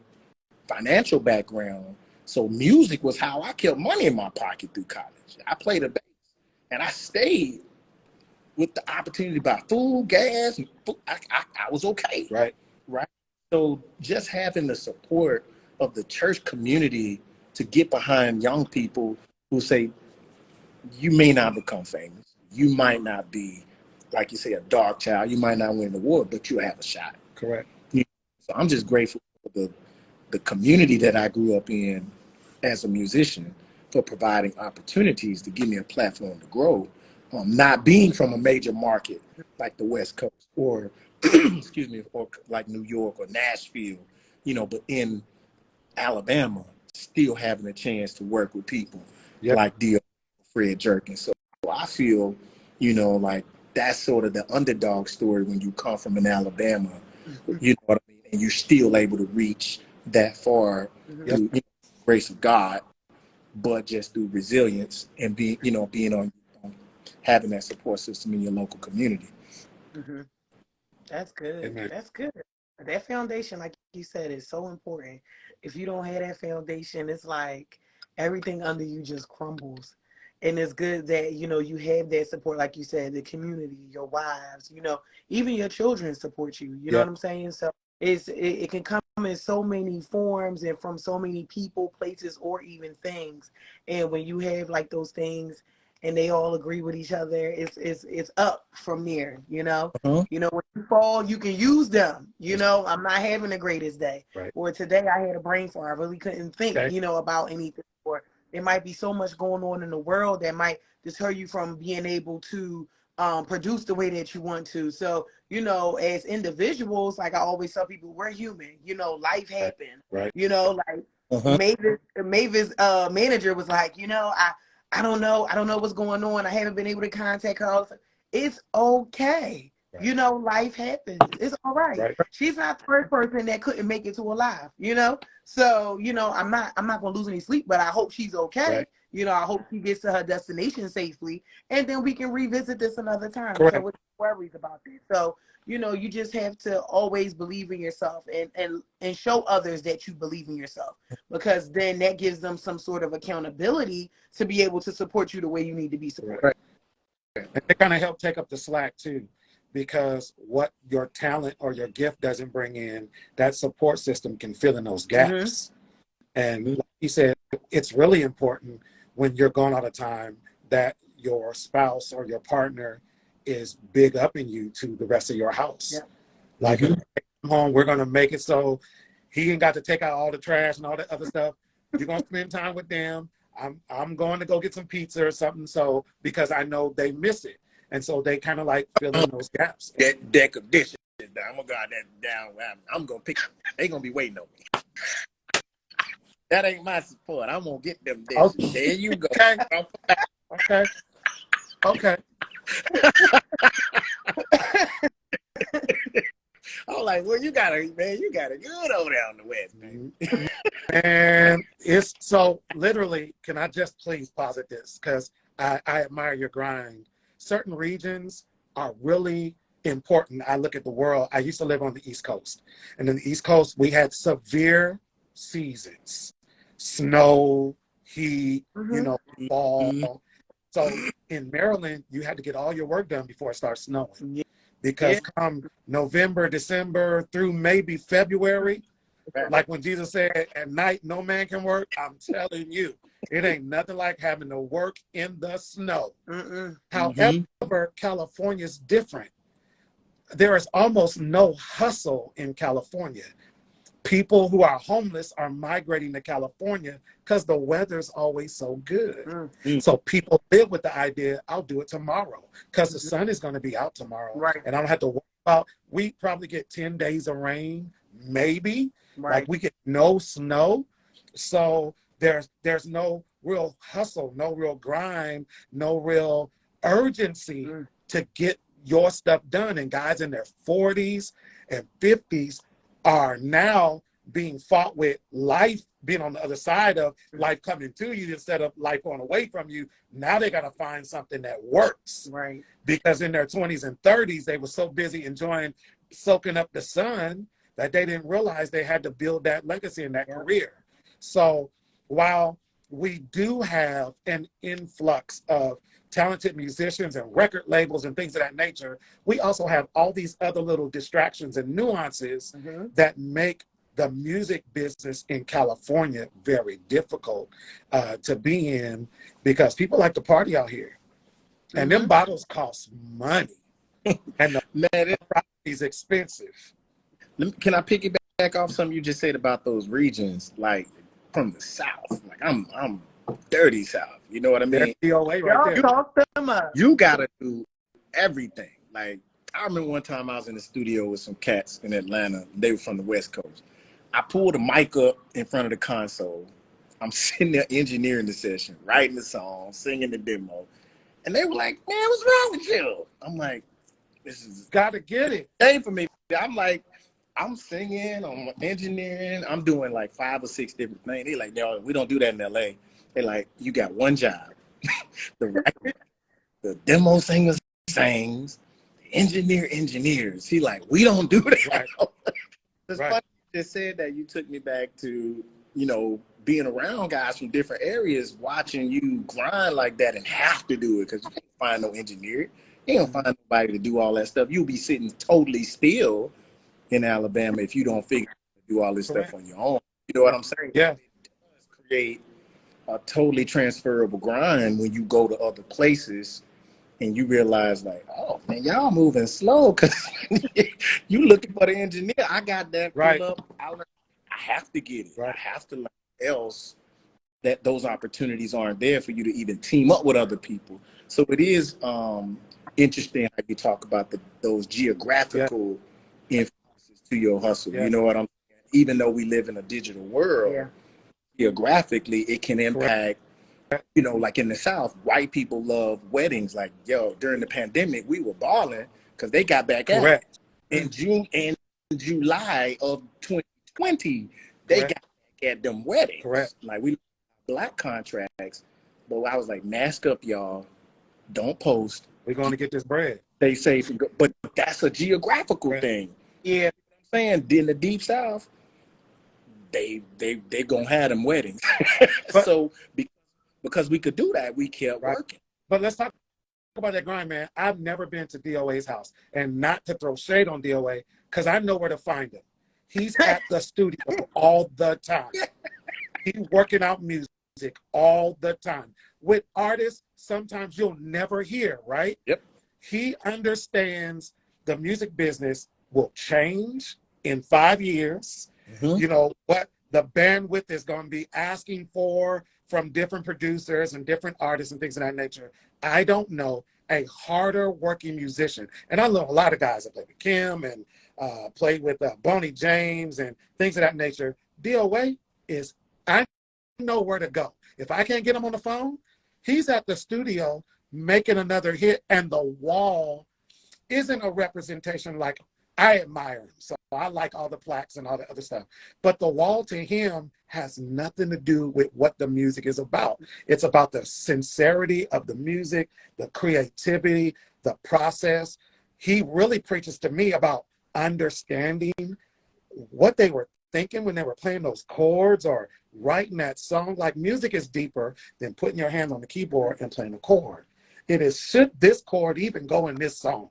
financial background, so music was how I kept money in my pocket through college. I played a bass, and I stayed with the opportunity to buy food, gas, and food. I was okay. Right. So just having the support of the church community to get behind young people who say, you may not become famous. You might not be, like you say, a dark child. You might not win the award, but you have a shot. Correct. So I'm just grateful for the community that I grew up in as a musician for providing opportunities to give me a platform to grow. Not being from a major market like the West Coast or, or like New York or Nashville, but in Alabama, still having a chance to work with people like Fred Jerkins. So I feel, like that's sort of the underdog story when you come from an Alabama, you know what I mean, and you're still able to reach that far through the grace of God, but just through resilience and being on having that support system in your local community. That's good. Amen. That's good. That foundation, like you said, is so important. If you don't have that foundation, it's like everything under you just crumbles. And it's good that, you know, you have that support, like you said, the community, your wives, you know, even your children support you. You know what I'm saying? So it can come in so many forms and from so many people, places, or even things. And when you have like those things and they all agree with each other, it's up from there, you know? You know, when you fall, you can use them. You know, I'm not having the greatest day. Right. Or today I had a brain fart. I really couldn't think, you know, about anything. Or there might be so much going on in the world that might deter you from being able to produce the way that you want to. So, you know, as individuals, like I always tell people, we're human. You know, life happens. Right. You know, like Mavis manager was like, you know, I don't know what's going on. I haven't been able to contact her. It's okay. Right. You know, life happens. It's all right. She's not the first person that couldn't make it to alive, you know? So, you know, I'm not gonna lose any sleep, but I hope she's okay. Right. You know, I hope she gets to her destination safely, and then we can revisit this another time. Correct. So we're worried about this. So, you know, you just have to always believe in yourself and show others that you believe in yourself, because then that gives them some sort of accountability to be able to support you the way you need to be supported. Right. And they kind of help take up the slack too, because what your talent or your gift doesn't bring in, that support system can fill in those gaps. And like you said, it's really important when you're gone all the time that your spouse or your partner is big up in you to the rest of your house. Like, if you come home, we're going to make it so he ain't got to take out all the trash and all that other stuff. You're going to spend time with them. I'm going to go get some pizza or something. So, because I know they miss it. And so they kind of like fill in those gaps. That deck of dishes, I'm going to got that down. I'm going to pick them. They're going to be waiting on me. That ain't my support. I'm going to get them dishes. Okay. There you go. Okay. I'm like, well, you got it good over there on the West, man. And it's so literally, can I just please posit this? Because I admire your grind. Certain regions are really important. I look at the world. I used to live on the East Coast. And in the East Coast, we had severe seasons. Snow, heat, you know, fall. So in Maryland, you had to get all your work done before it starts snowing. Because come November, December, through maybe February, like when Jesus said, at night, no man can work, I'm telling you, it ain't nothing like having to work in the snow. However, California's different. There is almost no hustle in California. People who are homeless are migrating to California because the weather's always so good. So people live with the idea, I'll do it tomorrow because the sun is going to be out tomorrow. Right. And I don't have to worry about, we probably get 10 days of rain, maybe. Right. Like we get no snow. So there's no real hustle, no real grind, no real urgency to get your stuff done. And guys in their 40s and 50s are now being fought with life being on the other side of life coming to you instead of life going away from you. Now they got to find something that works. Right. Because in their 20s and 30s, they were so busy enjoying soaking up the sun that they didn't realize they had to build that legacy in that career. So while we do have an influx of talented musicians and record labels and things of that nature, we also have all these other little distractions and nuances that make the music business in California very difficult to be in, because people like to party out here. And them bottles cost money. And the property is expensive. Can I piggyback off something you just said about those regions, like from the South? Like I'm dirty South. You know what I mean? DOA right there. You gotta do everything. Like I remember one time I was in the studio with some cats in Atlanta. They were from the West Coast. I pulled the mic up in front of the console. I'm sitting there engineering the session, writing the song, singing the demo. And they were like, man, what's wrong with you? I'm like, this is gotta get it. Day for me. I'm like, I'm singing, I'm engineering, I'm doing like 5 or 6 different things. They like, no, we don't do that in LA. They like, you got one job. The demo singer sings, the engineers. He like, we don't do that. Right. It's funny you just said that. You took me back to, you know, being around guys from different areas, watching you grind like that and have to do it because you can't find no engineer. You don't find nobody to do all that stuff. You'll be sitting totally still in Alabama if you don't figure out to do all this stuff on your own. You know what I'm saying? Yeah. It does create a totally transferable grind when you go to other places and you realize like, oh man, y'all moving slow because you looking for the engineer. I got that pulled up. I have to get it. I have to learn, else that those opportunities aren't there for you to even team up with other people. So it is interesting how you talk about those geographical influences to your hustle. You know what I'm saying? Even though we live in a digital world, geographically, it can impact, you know, like in the South, white people love weddings. Like, yo, during the pandemic, we were balling because they got back at it. In July of 2020, they got back at them weddings. Like, we black contracts, but I was like, mask up, y'all. Don't post. We're going to get this bread. Stay safe. But that's a geographical thing. Yeah. You know what I'm saying? In the Deep South, they gonna have them weddings. So because we could do that, we kept working. But let's talk about that grind, man. I've never been to DOA's house, and not to throw shade on DOA, because I know where to find him. He's at the studio all the time. He's working out music all the time. With artists, sometimes you'll never hear, right? Yep. He understands the music business will change in 5 years. You know, what the bandwidth is going to be asking for from different producers and different artists and things of that nature. I don't know a harder working musician. And I know a lot of guys that play with Kim and played with Bonnie James and things of that nature. DOA is, I know where to go. If I can't get him on the phone, he's at the studio making another hit, and the wall isn't a representation like I admire him. So I like all the plaques and all the other stuff. But the wall to him has nothing to do with what the music is about. It's about the sincerity of the music, the creativity, the process. He really preaches to me about understanding what they were thinking when they were playing those chords or writing that song. Like, music is deeper than putting your hand on the keyboard and playing a chord. It is, should this chord even go in this song?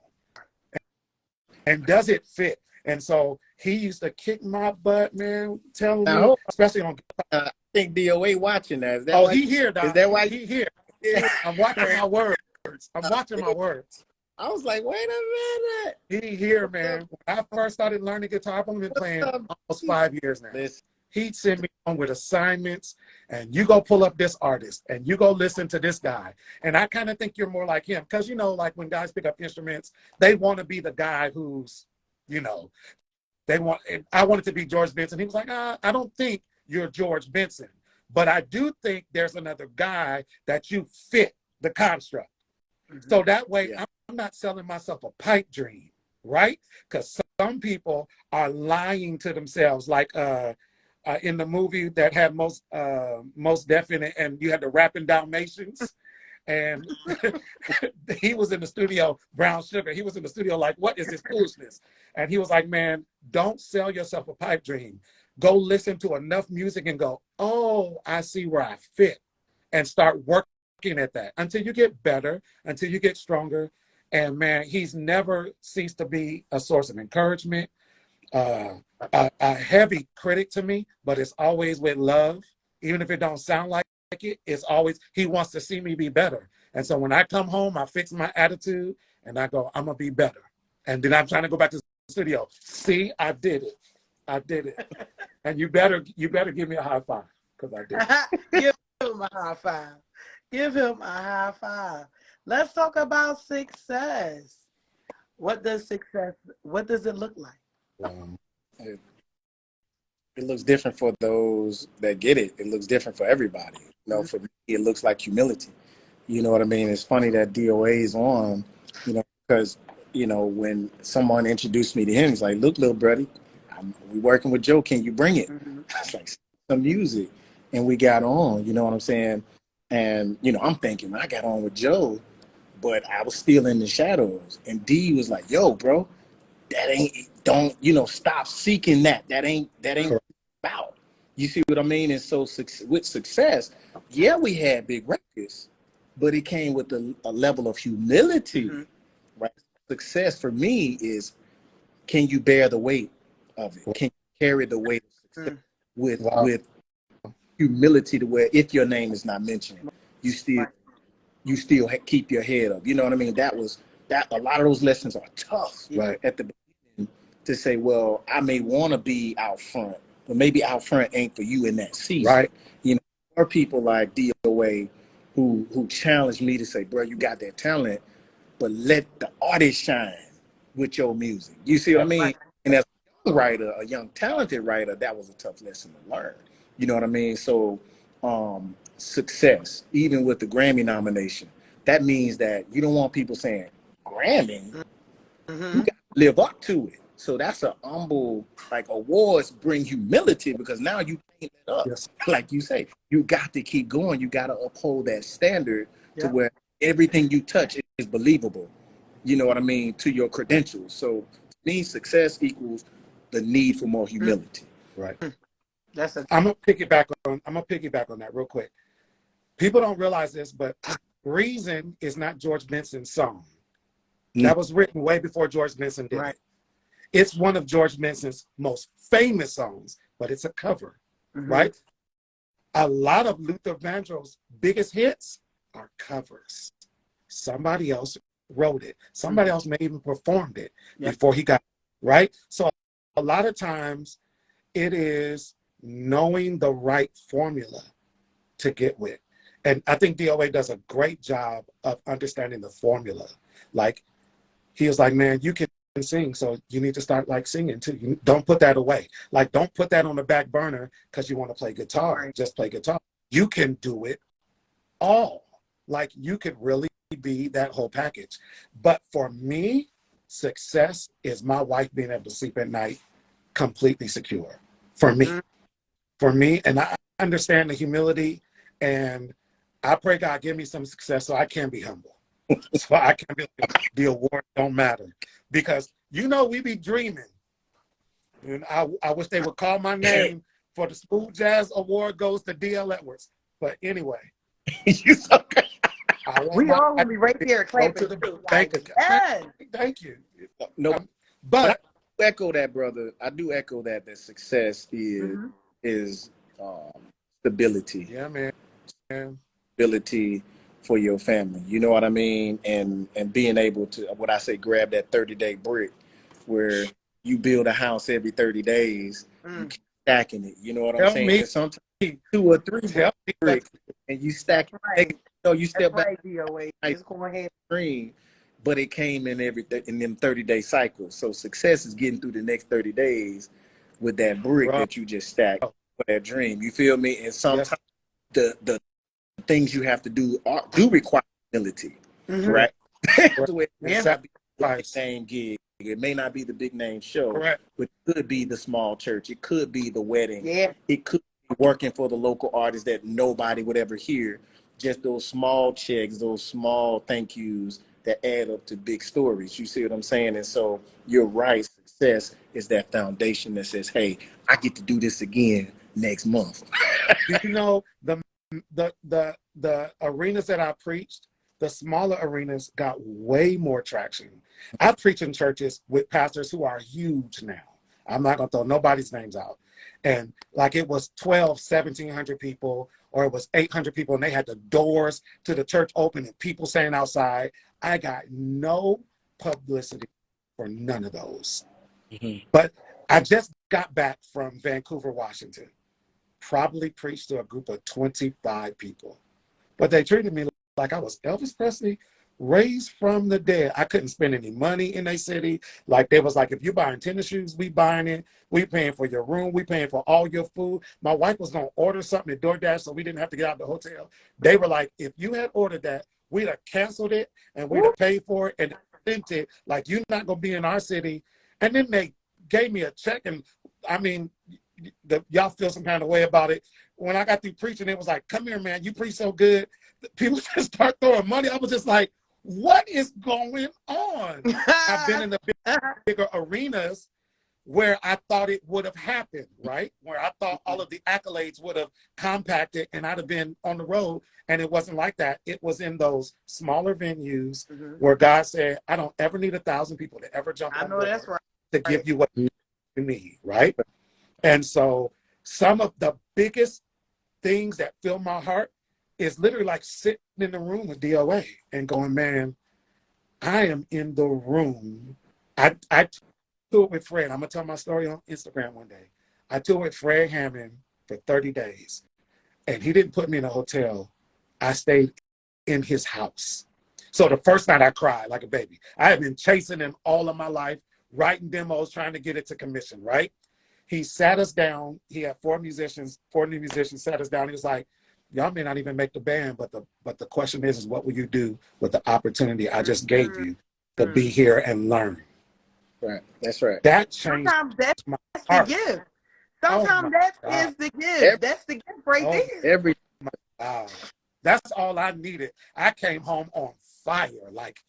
And does it fit? And so he used to kick my butt, man, telling me, especially on. I think DOA watching that. Is that he here, dog. Is that why he here? I'm watching my words. I'm watching my words. I was like, wait a minute. He here, man. When I first started learning guitar, I've only been playing almost 5 years now. He'd send me home with assignments, and you go pull up this artist, and you go listen to this guy. And I kind of think you're more like him, because, you know, like when guys pick up instruments, they want to be the guy who's, you know, I wanted to be George Benson. He was like, I don't think you're George Benson, but I do think there's another guy that you fit the construct. So that way, I'm not selling myself a pipe dream, right? Because some people are lying to themselves, like in the movie that had most Def in it, and you had the rapping Dalmatians, and he was in the studio, Brown Sugar. He was in the studio like, what is this foolishness? And he was like, man, don't sell yourself a pipe dream. Go listen to enough music and go, oh, I see where I fit, and start working at that until you get better, until you get stronger. And man, he's never ceased to be a source of encouragement, a heavy critic to me, but it's always with love. Even if it don't sound like it, it's always, he wants to see me be better. And so when I come home, I fix my attitude and I go, I'm gonna be better. And then I'm trying to go back to the studio. See, I did it. I did it. And you better give me a high five, because I did it. Give him a high five. Give him a high five. Let's talk about success. What does it look like? It looks different for those that get it. It looks different for everybody. You know, for me, it looks like humility. You know what I mean? It's funny that DOA is on, you know, because, you know, when someone introduced me to him, he's like, look, little buddy, we working with Joe. Can you bring it? It's like some music. And we got on, you know what I'm saying? And, you know, I'm thinking, when I got on with Joe, but I was still in the shadows. And D was like, yo, bro, that ain't, don't, stop seeking that. That ain't about. You see what I mean? And so with success, yeah, we had big records, but it came with a level of humility, right? Success for me is, can you bear the weight of it? Can you carry the weight of success with humility, to where if your name is not mentioned, you still keep your head up. You know what I mean? That a lot of those lessons are tough at the beginning, to say, well, I may want to be out front, but maybe out front ain't for you in that season. Right. There are people like DOA who challenge me to say, bro, you got that talent, but let the artist shine with your music. You see what I mean? And as a young writer, a young talented writer, that was a tough lesson to learn. You know what I mean? So success, even with the Grammy nomination, that means that you don't want people saying, Grammy, you got to live up to it. So that's a humble, like, awards bring humility, because now you clean that up. Yes. Like you say, you got to keep going. You got to uphold that standard to where everything you touch is believable. You know what I mean? To your credentials. So to me, success equals the need for more humility. Right. I'm gonna piggyback on that real quick. People don't realize this, but Reason is not George Benson's song. That was written way before George Benson did it. It's one of George Benson's most famous songs, but it's a cover, right? A lot of Luther Vandross's biggest hits are covers. Somebody else wrote it. Somebody else may even performed it before he got it, right? So a lot of times it is knowing the right formula to get with. And I think DOA does a great job of understanding the formula. Like, he was like, man, you can sing, so you need to start like singing too. You don't put that away. Like, don't put that on the back burner because you want to play guitar. Just play guitar. You can do it all. Like, you could really be that whole package. But for me, success is my wife being able to sleep at night completely secure. For me, and I understand the humility, and I pray God give me some success so I can be humble. So I can be like, the award don't matter. Because, we be dreaming. And I wish they would call my name for the Smooth Jazz Award goes to D.L. Edwards. But anyway. We all will be right there clapping. Thank you. But I echo that, brother. I do echo that success is stability. Yeah, man. Stability for your family. You know what I mean? And being able to, what I say, grab that 30-day brick where you build a house every 30 days, you keep stacking it. You know what I'm saying? And sometimes 2 or 3 bricks, and you stack it. You step back. Just go ahead. But it came in them 30-day cycles. So success is getting through the next 30 days with that brick that you just stacked for that dream. You feel me? And sometimes the things you have to do require humility, right? It may not be the big name gig. It may not be the big name show, but it could be the small church. It could be the wedding. It could be working for the local artist that nobody would ever hear. Just those small checks, those small thank yous that add up to big stories. You see what I'm saying? And so you're right. Success is that foundation that says, hey, I get to do this again next month. The arenas that I preached, the smaller arenas got way more traction. I preach in churches with pastors who are huge now. I'm not going to throw nobody's names out. And like it was 1,700 people, or it was 800 people, and they had the doors to the church open and people standing outside. I got no publicity for none of those. But I just got back from Vancouver, Washington. Probably preached to a group of 25 people. But they treated me like I was Elvis Presley, raised from the dead. I couldn't spend any money in a city. Like, they was like, if you're buying tennis shoes, we buying it. We paying for your room. We paying for all your food. My wife was going to order something at DoorDash so we didn't have to get out of the hotel. They were like, if you had ordered that, we'd have canceled it and we'd have paid for it and sent it. Like, you're not going to be in our city. And then they gave me a check. And I mean, y'all feel some kind of way about it. When I got through preaching, it was like, come here, man. You preach so good. People just start throwing money. I was just like, what is going on? I've been in the bigger arenas where I thought it would have happened, right? Where I thought all of the accolades would have compacted and I'd have been on the road. And it wasn't like that. It was in those smaller venues where God said, I don't ever need 1,000 people to ever jump on board that's right. to give you what you need, right? And so some of the biggest things that fill my heart is literally like sitting in the room with DOA and going, man, I am in the room. I toured with Fred. I'm going to tell my story on Instagram one day. I toured with Fred Hammond for 30 days, and he didn't put me in a hotel. I stayed in his house. So the first night I cried like a baby. I had been chasing him all of my life, writing demos, trying to get it to commission, right? He sat us down. He had four new musicians sat us down. He was like, y'all may not even make the band, but the question is what will you do with the opportunity I just gave you to be here and learn? Right. That's right. That changed. Sometimes that's my the heart. gift. Sometimes that is the gift. That's the gift right there. Wow. That's all I needed. I came home on fire, like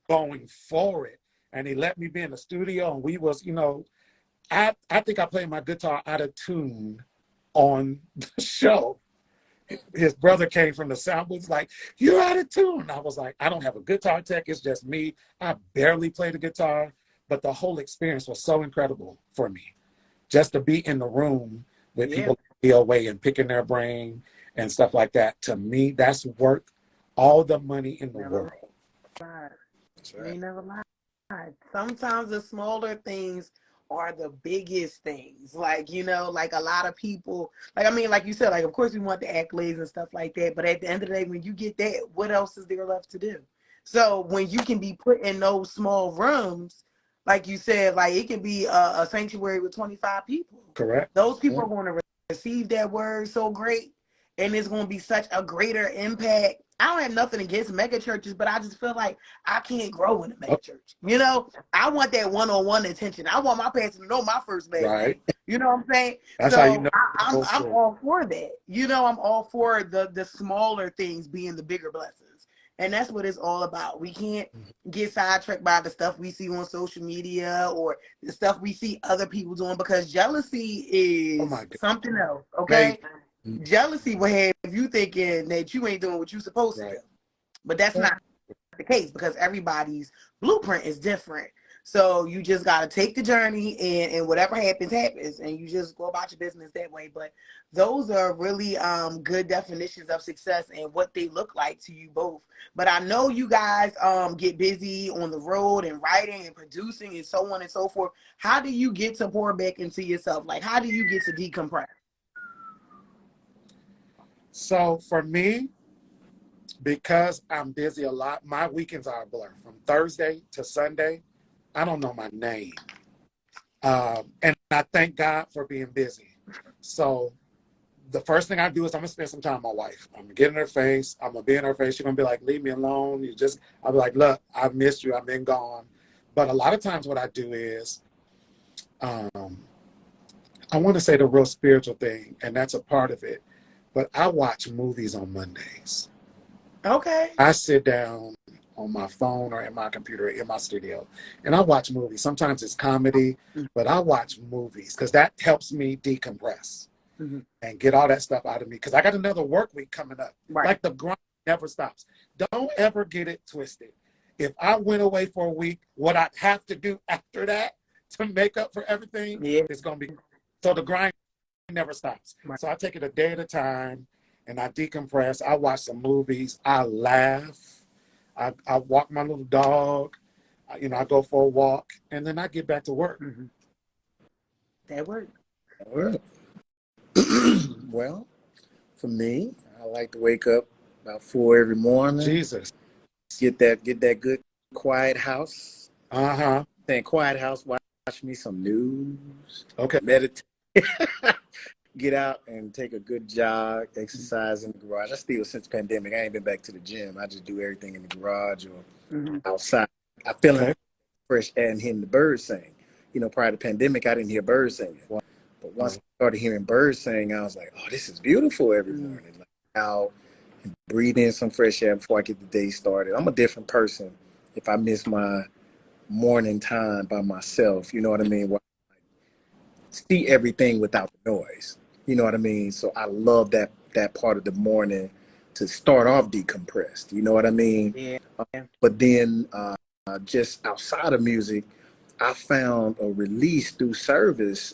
going for it. And he let me be in the studio, and we was, I think I played my guitar out of tune on the show. His brother came from the sound booth, like, you're out of tune. I was like, I don't have a guitar tech. It's just me. I barely play the guitar, but the whole experience was so incredible for me. Just to be in the room with people away and picking their brain and stuff like that. To me, that's worth all the money in the world. That's right. They never lied. Sometimes the smaller things are the biggest things. Like, like a lot of people, like you said, like, of course we want the accolades and stuff like that. But at the end of the day, when you get that, what else is there left to do? So when you can be put in those small rooms, like you said, like it can be a sanctuary with 25 people. Correct. Those people are going to receive that word so great, and it's going to be such a greater impact. I don't have nothing against mega churches, but I just feel like I can't grow in a mega church. I want that one-on-one attention. I want my pastor to know my first name. Right. You know what I'm saying? That's so how you know. I'm all for that. I'm all for the smaller things being the bigger blessings. And that's what it's all about. We can't get sidetracked by the stuff we see on social media or the stuff we see other people doing, because jealousy is something else, okay? Jealousy will have you thinking that you ain't doing what you're supposed to do. But that's not the case, because everybody's blueprint is different. So you just got to take the journey, and whatever happens, happens. And you just go about your business that way. But those are really good definitions of success and what they look like to you both. But I know you guys get busy on the road and writing and producing and so on and so forth. How do you get to pour back into yourself? Like, how do you get to decompress? So for me, because I'm busy a lot, my weekends are a blur. From Thursday to Sunday, I don't know my name. And I thank God for being busy. So the first thing I do is I'm going to spend some time with my wife. I'm going to get in her face. I'm going to be in her face. She's going to be like, leave me alone. I'll be like, look, I've missed you. I've been gone. But a lot of times what I do is, I want to say the real spiritual thing, and that's a part of it. But I watch movies on Mondays. Okay. I sit down on my phone or in my computer in my studio, and I watch movies. Sometimes it's comedy, but I watch movies because that helps me decompress and get all that stuff out of me, because I got another work week coming up. Right. Like the grind never stops. Don't ever get it twisted. If I went away for a week, what I have to do after that to make up for everything is going to be, so the grind never stops. Right. So I take it a day at a time, and I decompress. I watch some movies. I laugh. I walk my little dog. I go for a walk, and then I get back to work. That works. Well, for me, I like to wake up about 4 every morning. Jesus. Get that good quiet house. Saying quiet house, watch me some news. Okay. Meditate. Get out and take a good jog, exercise in the garage. I still, since pandemic, I ain't been back to the gym. I just do everything in the garage or outside. I feel fresh air and hearing the birds sing. Prior to the pandemic, I didn't hear birds singing. But once I started hearing birds sing, I was like, oh, this is beautiful every morning. Like how and breathe in some fresh air before I get the day started. I'm a different person if I miss my morning time by myself. You know what I mean? Where I see everything without the noise. You know what I mean? So I love that part of the morning to start off decompressed. You know what I mean? Yeah. But then just outside of music, I found a release through service,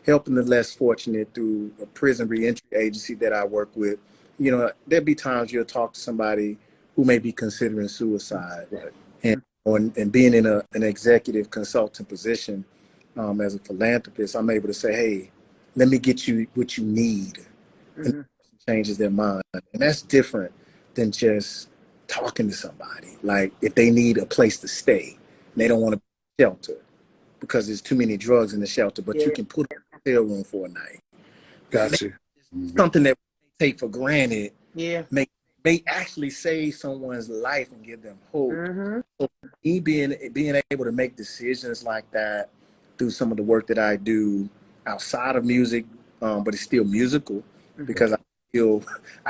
helping the less fortunate through a prison reentry agency that I work with. You know, there'll be times you'll talk to somebody who may be considering suicide. Right. And being in an executive consultant position as a philanthropist, I'm able to say, hey, let me get you what you need. And it changes their mind. And that's different than just talking to somebody. Like if they need a place to stay, and they don't want to be shelter because there's too many drugs in the shelter, but you can put them in a hotel room for a night. Gotcha. Something that we take for granted may actually save someone's life and give them hope. So me being able to make decisions like that through some of the work that I do outside of music, but it's still musical because I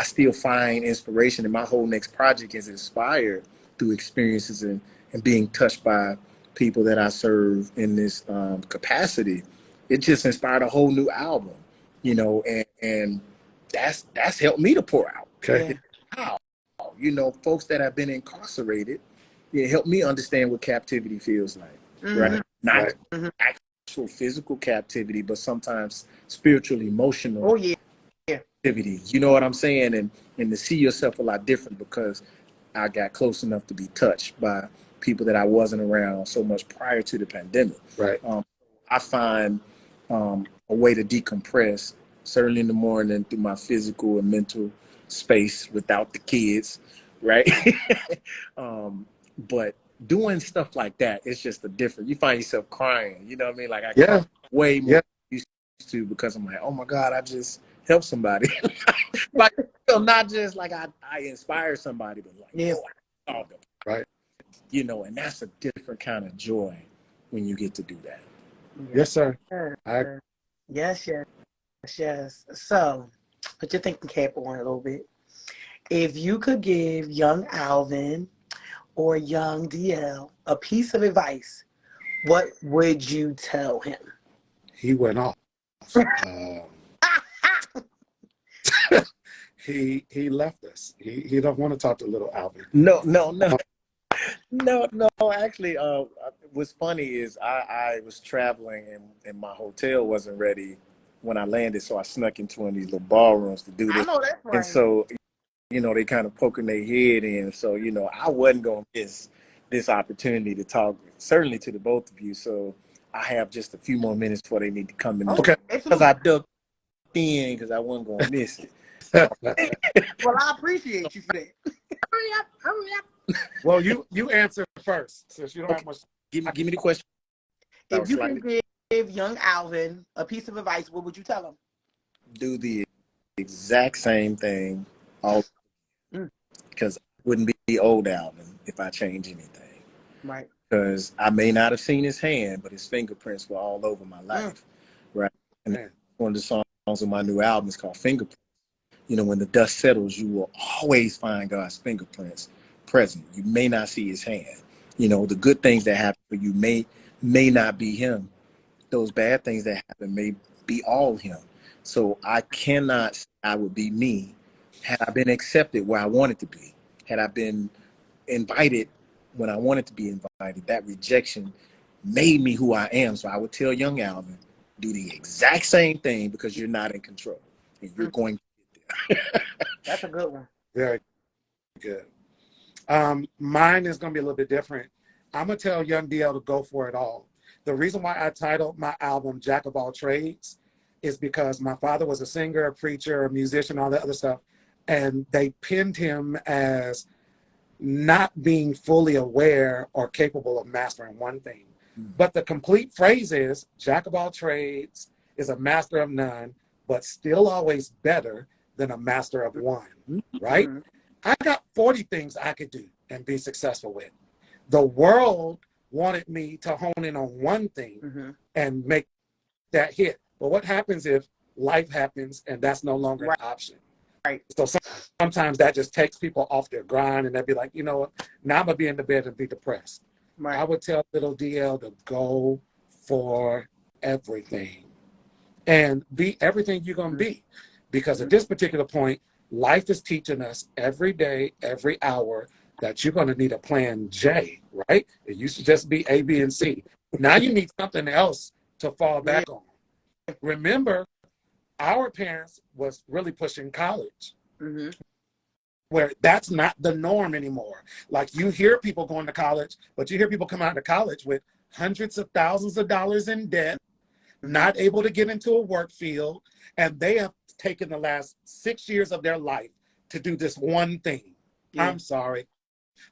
still find inspiration, and my whole next project is inspired through experiences and being touched by people that I serve in this capacity. It just inspired a whole new album, you know, and that's helped me to pour out. Okay. Wow. You know, folks that have been incarcerated, it helped me understand what captivity feels like, right? Not actual physical captivity, but sometimes spiritual, emotional captivity. You know what I'm saying? And to see yourself a lot different because I got close enough to be touched by people that I wasn't around so much prior to the pandemic. Right. I find a way to decompress, certainly in the morning through my physical and mental space without the kids, right? But doing stuff like that, it's just a different. You find yourself crying. You know what I mean? Like I cry way more than I used to because I'm like, oh my God, I just helped somebody. Like, you know, not just like I inspire somebody, but like, I solved them. Right. You know, and that's a different kind of joy when you get to do that. Yes, sir. Yes. So, put your thinking cap on a little bit. If you could give young Alvin or young DL a piece of advice, what would you tell him? He went off. He left us. He don't want to talk to little Alvin. No. Actually, what's funny is I was traveling and my hotel wasn't ready when I landed, so I snuck into one of these little ballrooms to do this. I know that's right. And so, you know, they kind of poking their head in. So, you know, I wasn't going to miss this opportunity to talk, certainly to the both of you. So I have just a few more minutes before they need to come in. Okay. Because I ducked in because I wasn't going to miss it. Well, I appreciate you for that. Hurry up. Well, you answer first since you don't have much. Give me the question. If you can give young Alvin a piece of advice, what would you tell him? Do the exact same thing all because I wouldn't be old Alvin if I change anything. Right. Because I may not have seen his hand, but his fingerprints were all over my life. Right. And one of the songs on my new album is called Fingerprints. You know, when the dust settles, you will always find God's fingerprints present. You may not see his hand. You know, the good things that happen for you may not be him. Those bad things that happen may be all him. So I cannot say I would be me had I been accepted where I wanted to be. Had I been invited when I wanted to be invited, that rejection made me who I am. So I would tell young Alvin, do the exact same thing because you're not in control. And you're going to get there. That's a good one. Very good. Mine is going to be a little bit different. I'm going to tell young DL to go for it all. The reason why I titled my album Jack of All Trades is because my father was a singer, a preacher, a musician, all that other stuff. And they pinned him as not being fully aware or capable of mastering one thing. But the complete phrase is Jack of all trades is a master of none, but still always better than a master of one, right? I got 40 things I could do and be successful with. The world wanted me to hone in on one thing and make that hit. But what happens if life happens and that's no longer an option? So sometimes that just takes people off their grind, and they'll be like, you know what, now I'm gonna be in the bed and be depressed. Right. I would tell little DL to go for everything and be everything you're gonna be, because at this particular point, life is teaching us every day, every hour, that you're gonna need a plan J, right? It used to just be A, B, and C. Now you need something else to fall back on. Remember, our parents was really pushing college, where that's not the norm anymore. Like, you hear people going to college, but you hear people come out of college with hundreds of thousands of dollars in debt, not able to get into a work field, and they have taken the last 6 years of their life to do this one thing. I'm sorry.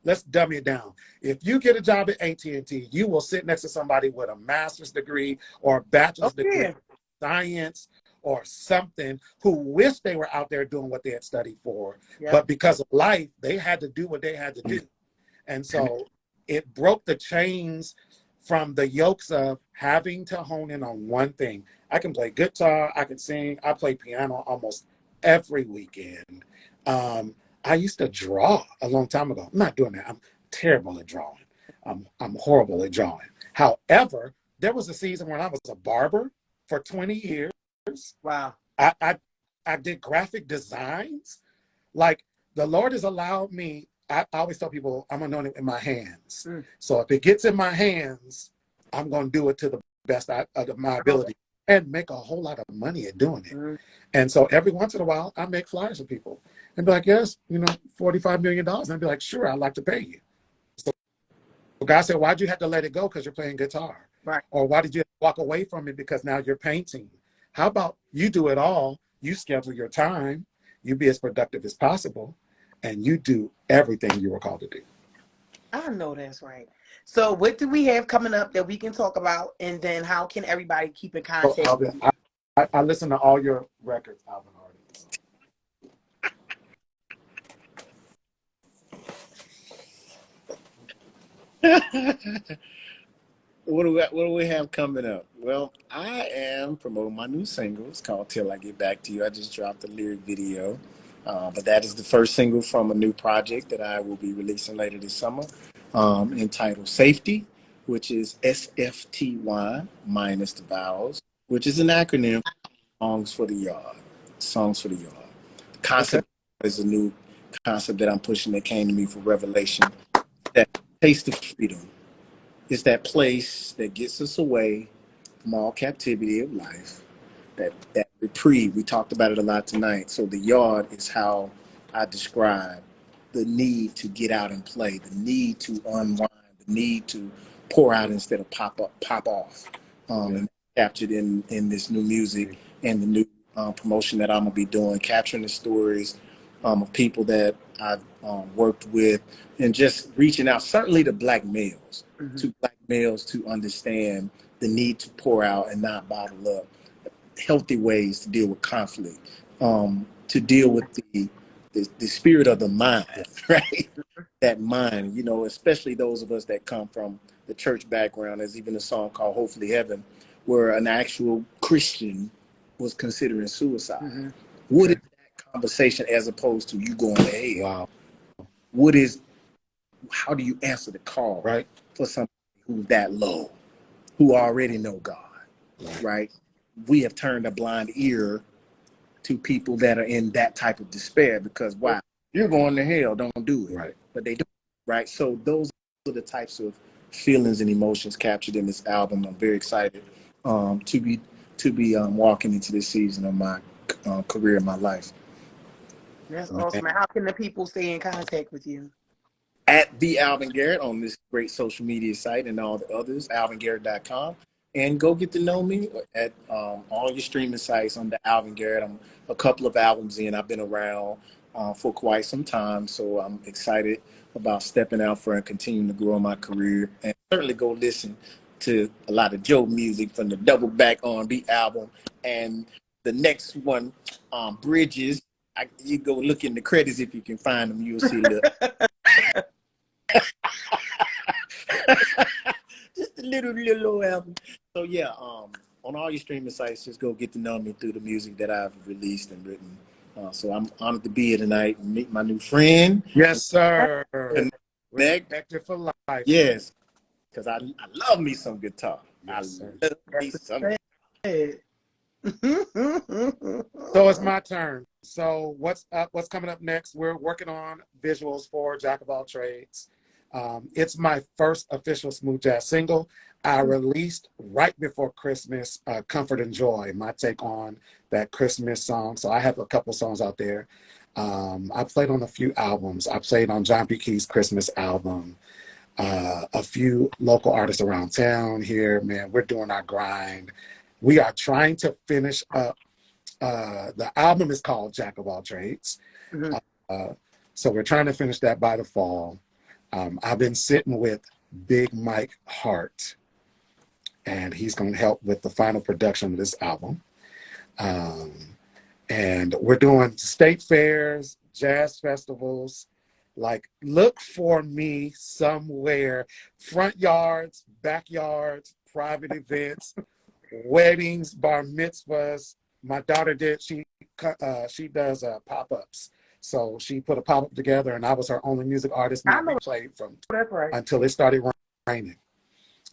Let's dummy it down. If you get a job at AT&T, you will sit next to somebody with a master's degree or a bachelor's degree in science or something, who wish they were out there doing what they had studied for. But because of life, they had to do what they had to do. And so it broke the chains from the yokes of having to hone in on one thing. I can play guitar, I can sing, I play piano almost every weekend. I used to draw a long time ago. I'm not doing that. I'm terrible at drawing. I'm horrible at drawing. However, there was a season when I was a barber for 20 years. Wow. I did graphic designs. Like, the Lord has allowed me, I always tell people I'm anointed in my hands. So if it gets in my hands, I'm going to do it to the best of my ability and make a whole lot of money at doing it. And so every once in a while, I make flyers for people and be like, yes, $45 million. And I'd be like, sure, I'd like to pay you. So God said, why'd you have to let it go? Because you're playing guitar. Right. Or why did you walk away from it? Because now you're painting. How about you do it all? You schedule your time. You be as productive as possible. And you do everything you were called to do. I know that's right. So what do we have coming up that we can talk about? And then how can everybody keep in contact? Alvin, I listen to all your records, Alvin Hardy. What do we have coming up? Well, I am promoting my new single. It's called Till I Get Back to You. I just dropped a lyric video. But that is the first single from a new project that I will be releasing later this summer, entitled Safety, which is SFTY minus the vowels, which is an acronym for Songs for the Yard. Songs for the Yard. The concept is a new concept that I'm pushing that came to me for revelation. That taste of freedom. It's that place that gets us away from all captivity of life, that reprieve. We talked about it a lot tonight. So the yard is how I describe the need to get out and play, the need to unwind, the need to pour out instead of pop off. And captured in this new music and the new promotion that I'm gonna be doing, capturing the stories of people that I've worked with, and just reaching out, certainly to black males, to understand the need to pour out and not bottle up, healthy ways to deal with conflict, to deal with the spirit of the mind, right? That mind, especially those of us that come from the church background. There's even a song called Hopefully Heaven, where an actual Christian was considering suicide. What is that conversation as opposed to you going to hell? Wow. How do you answer the call, right, for somebody who's that low, who already know God, right? We have turned a blind ear to people that are in that type of despair because, wow, you're going to hell, don't do it. Right. But they do, right? So those are the types of feelings and emotions captured in this album. I'm very excited to be walking into this season of my career, my life. That's awesome. And how can the people stay in contact with you? At The Alvin Garrett on this great social media site and all the others, alvingarrett.com. And go get to know me at all your streaming sites under Alvin Garrett. I'm a couple of albums in. I've been around for quite some time, so I'm excited about stepping out for and continuing to grow my career. And certainly go listen to a lot of Joe music from the Double Back R&B album. And the next one, Bridges, you go look in the credits if you can find them. You'll see a little. Just a little album. So yeah, on all your streaming sites, just go get to know me through the music that I've released and written So I'm honored to be here tonight and meet my new friend. Yes, sir. Connect. We're connected for life. Yes, because I love me some guitar. Yes, I love me some. So it's my turn. So what's up? What's coming up next? We're working on visuals for Jack of All Trades. It's my first official smooth jazz single. I released right before Christmas, Comfort and Joy, my take on that Christmas song. So I have a couple songs out there. I played on a few albums. I played on John P. Key's Christmas album. A few local artists around town here. Man, we're doing our grind. We are trying to finish up. The album is called Jack of All Trades. So we're trying to finish that by the fall. I've been sitting with Big Mike Hart, and he's going to help with the final production of this album. And we're doing state fairs, jazz festivals. Like, look for me somewhere. Front yards, backyards, private events, weddings, bar mitzvahs. My daughter did, she does pop-ups. So she put a pop-up together, and I was her only music artist that we played from until it started raining.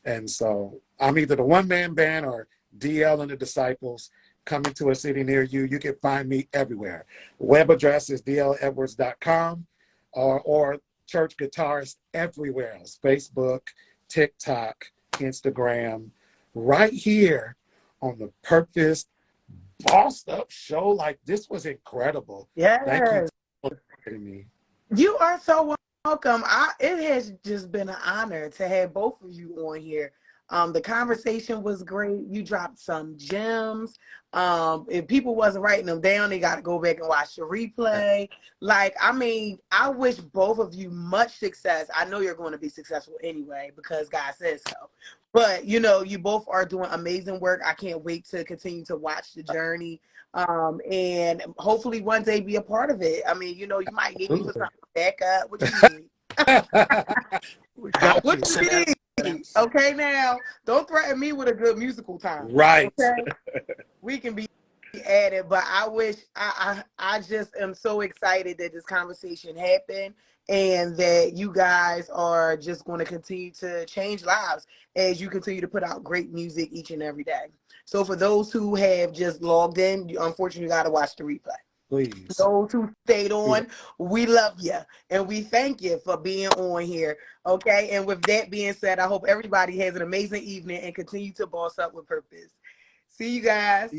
And so I'm either the one-man band or DL and the Disciples coming to a city near you. You can find me everywhere. Web address is dledwards.com or Church Guitarist everywhere else. Facebook, TikTok, Instagram. Right here on the Purpose Bossed Up show. Like, this was incredible. Yes. Thank you for having me. You are so welcome. It has just been an honor to have both of you on here. The conversation was great. You dropped some gems. If people wasn't writing them down, they got to go back and watch the replay. Like, I mean, I wish both of you much success. I know you're going to be successful anyway because God says so. But, you know, you both are doing amazing work. I can't wait to continue to watch the journey. And hopefully one day be a part of it. I mean, you know, you might need me for something back up. What you need? What you need? Okay, now, don't threaten me with a good musical time. Right. Okay? We can be added, but I wish, I just am so excited that this conversation happened and that you guys are just going to continue to change lives as you continue to put out great music each and every day. So for those who have just logged in, unfortunately, you got to watch the replay. Please. Those who stayed on, we love you and we thank you for being on here. Okay. And with that being said, I hope everybody has an amazing evening and continue to boss up with purpose. See you guys.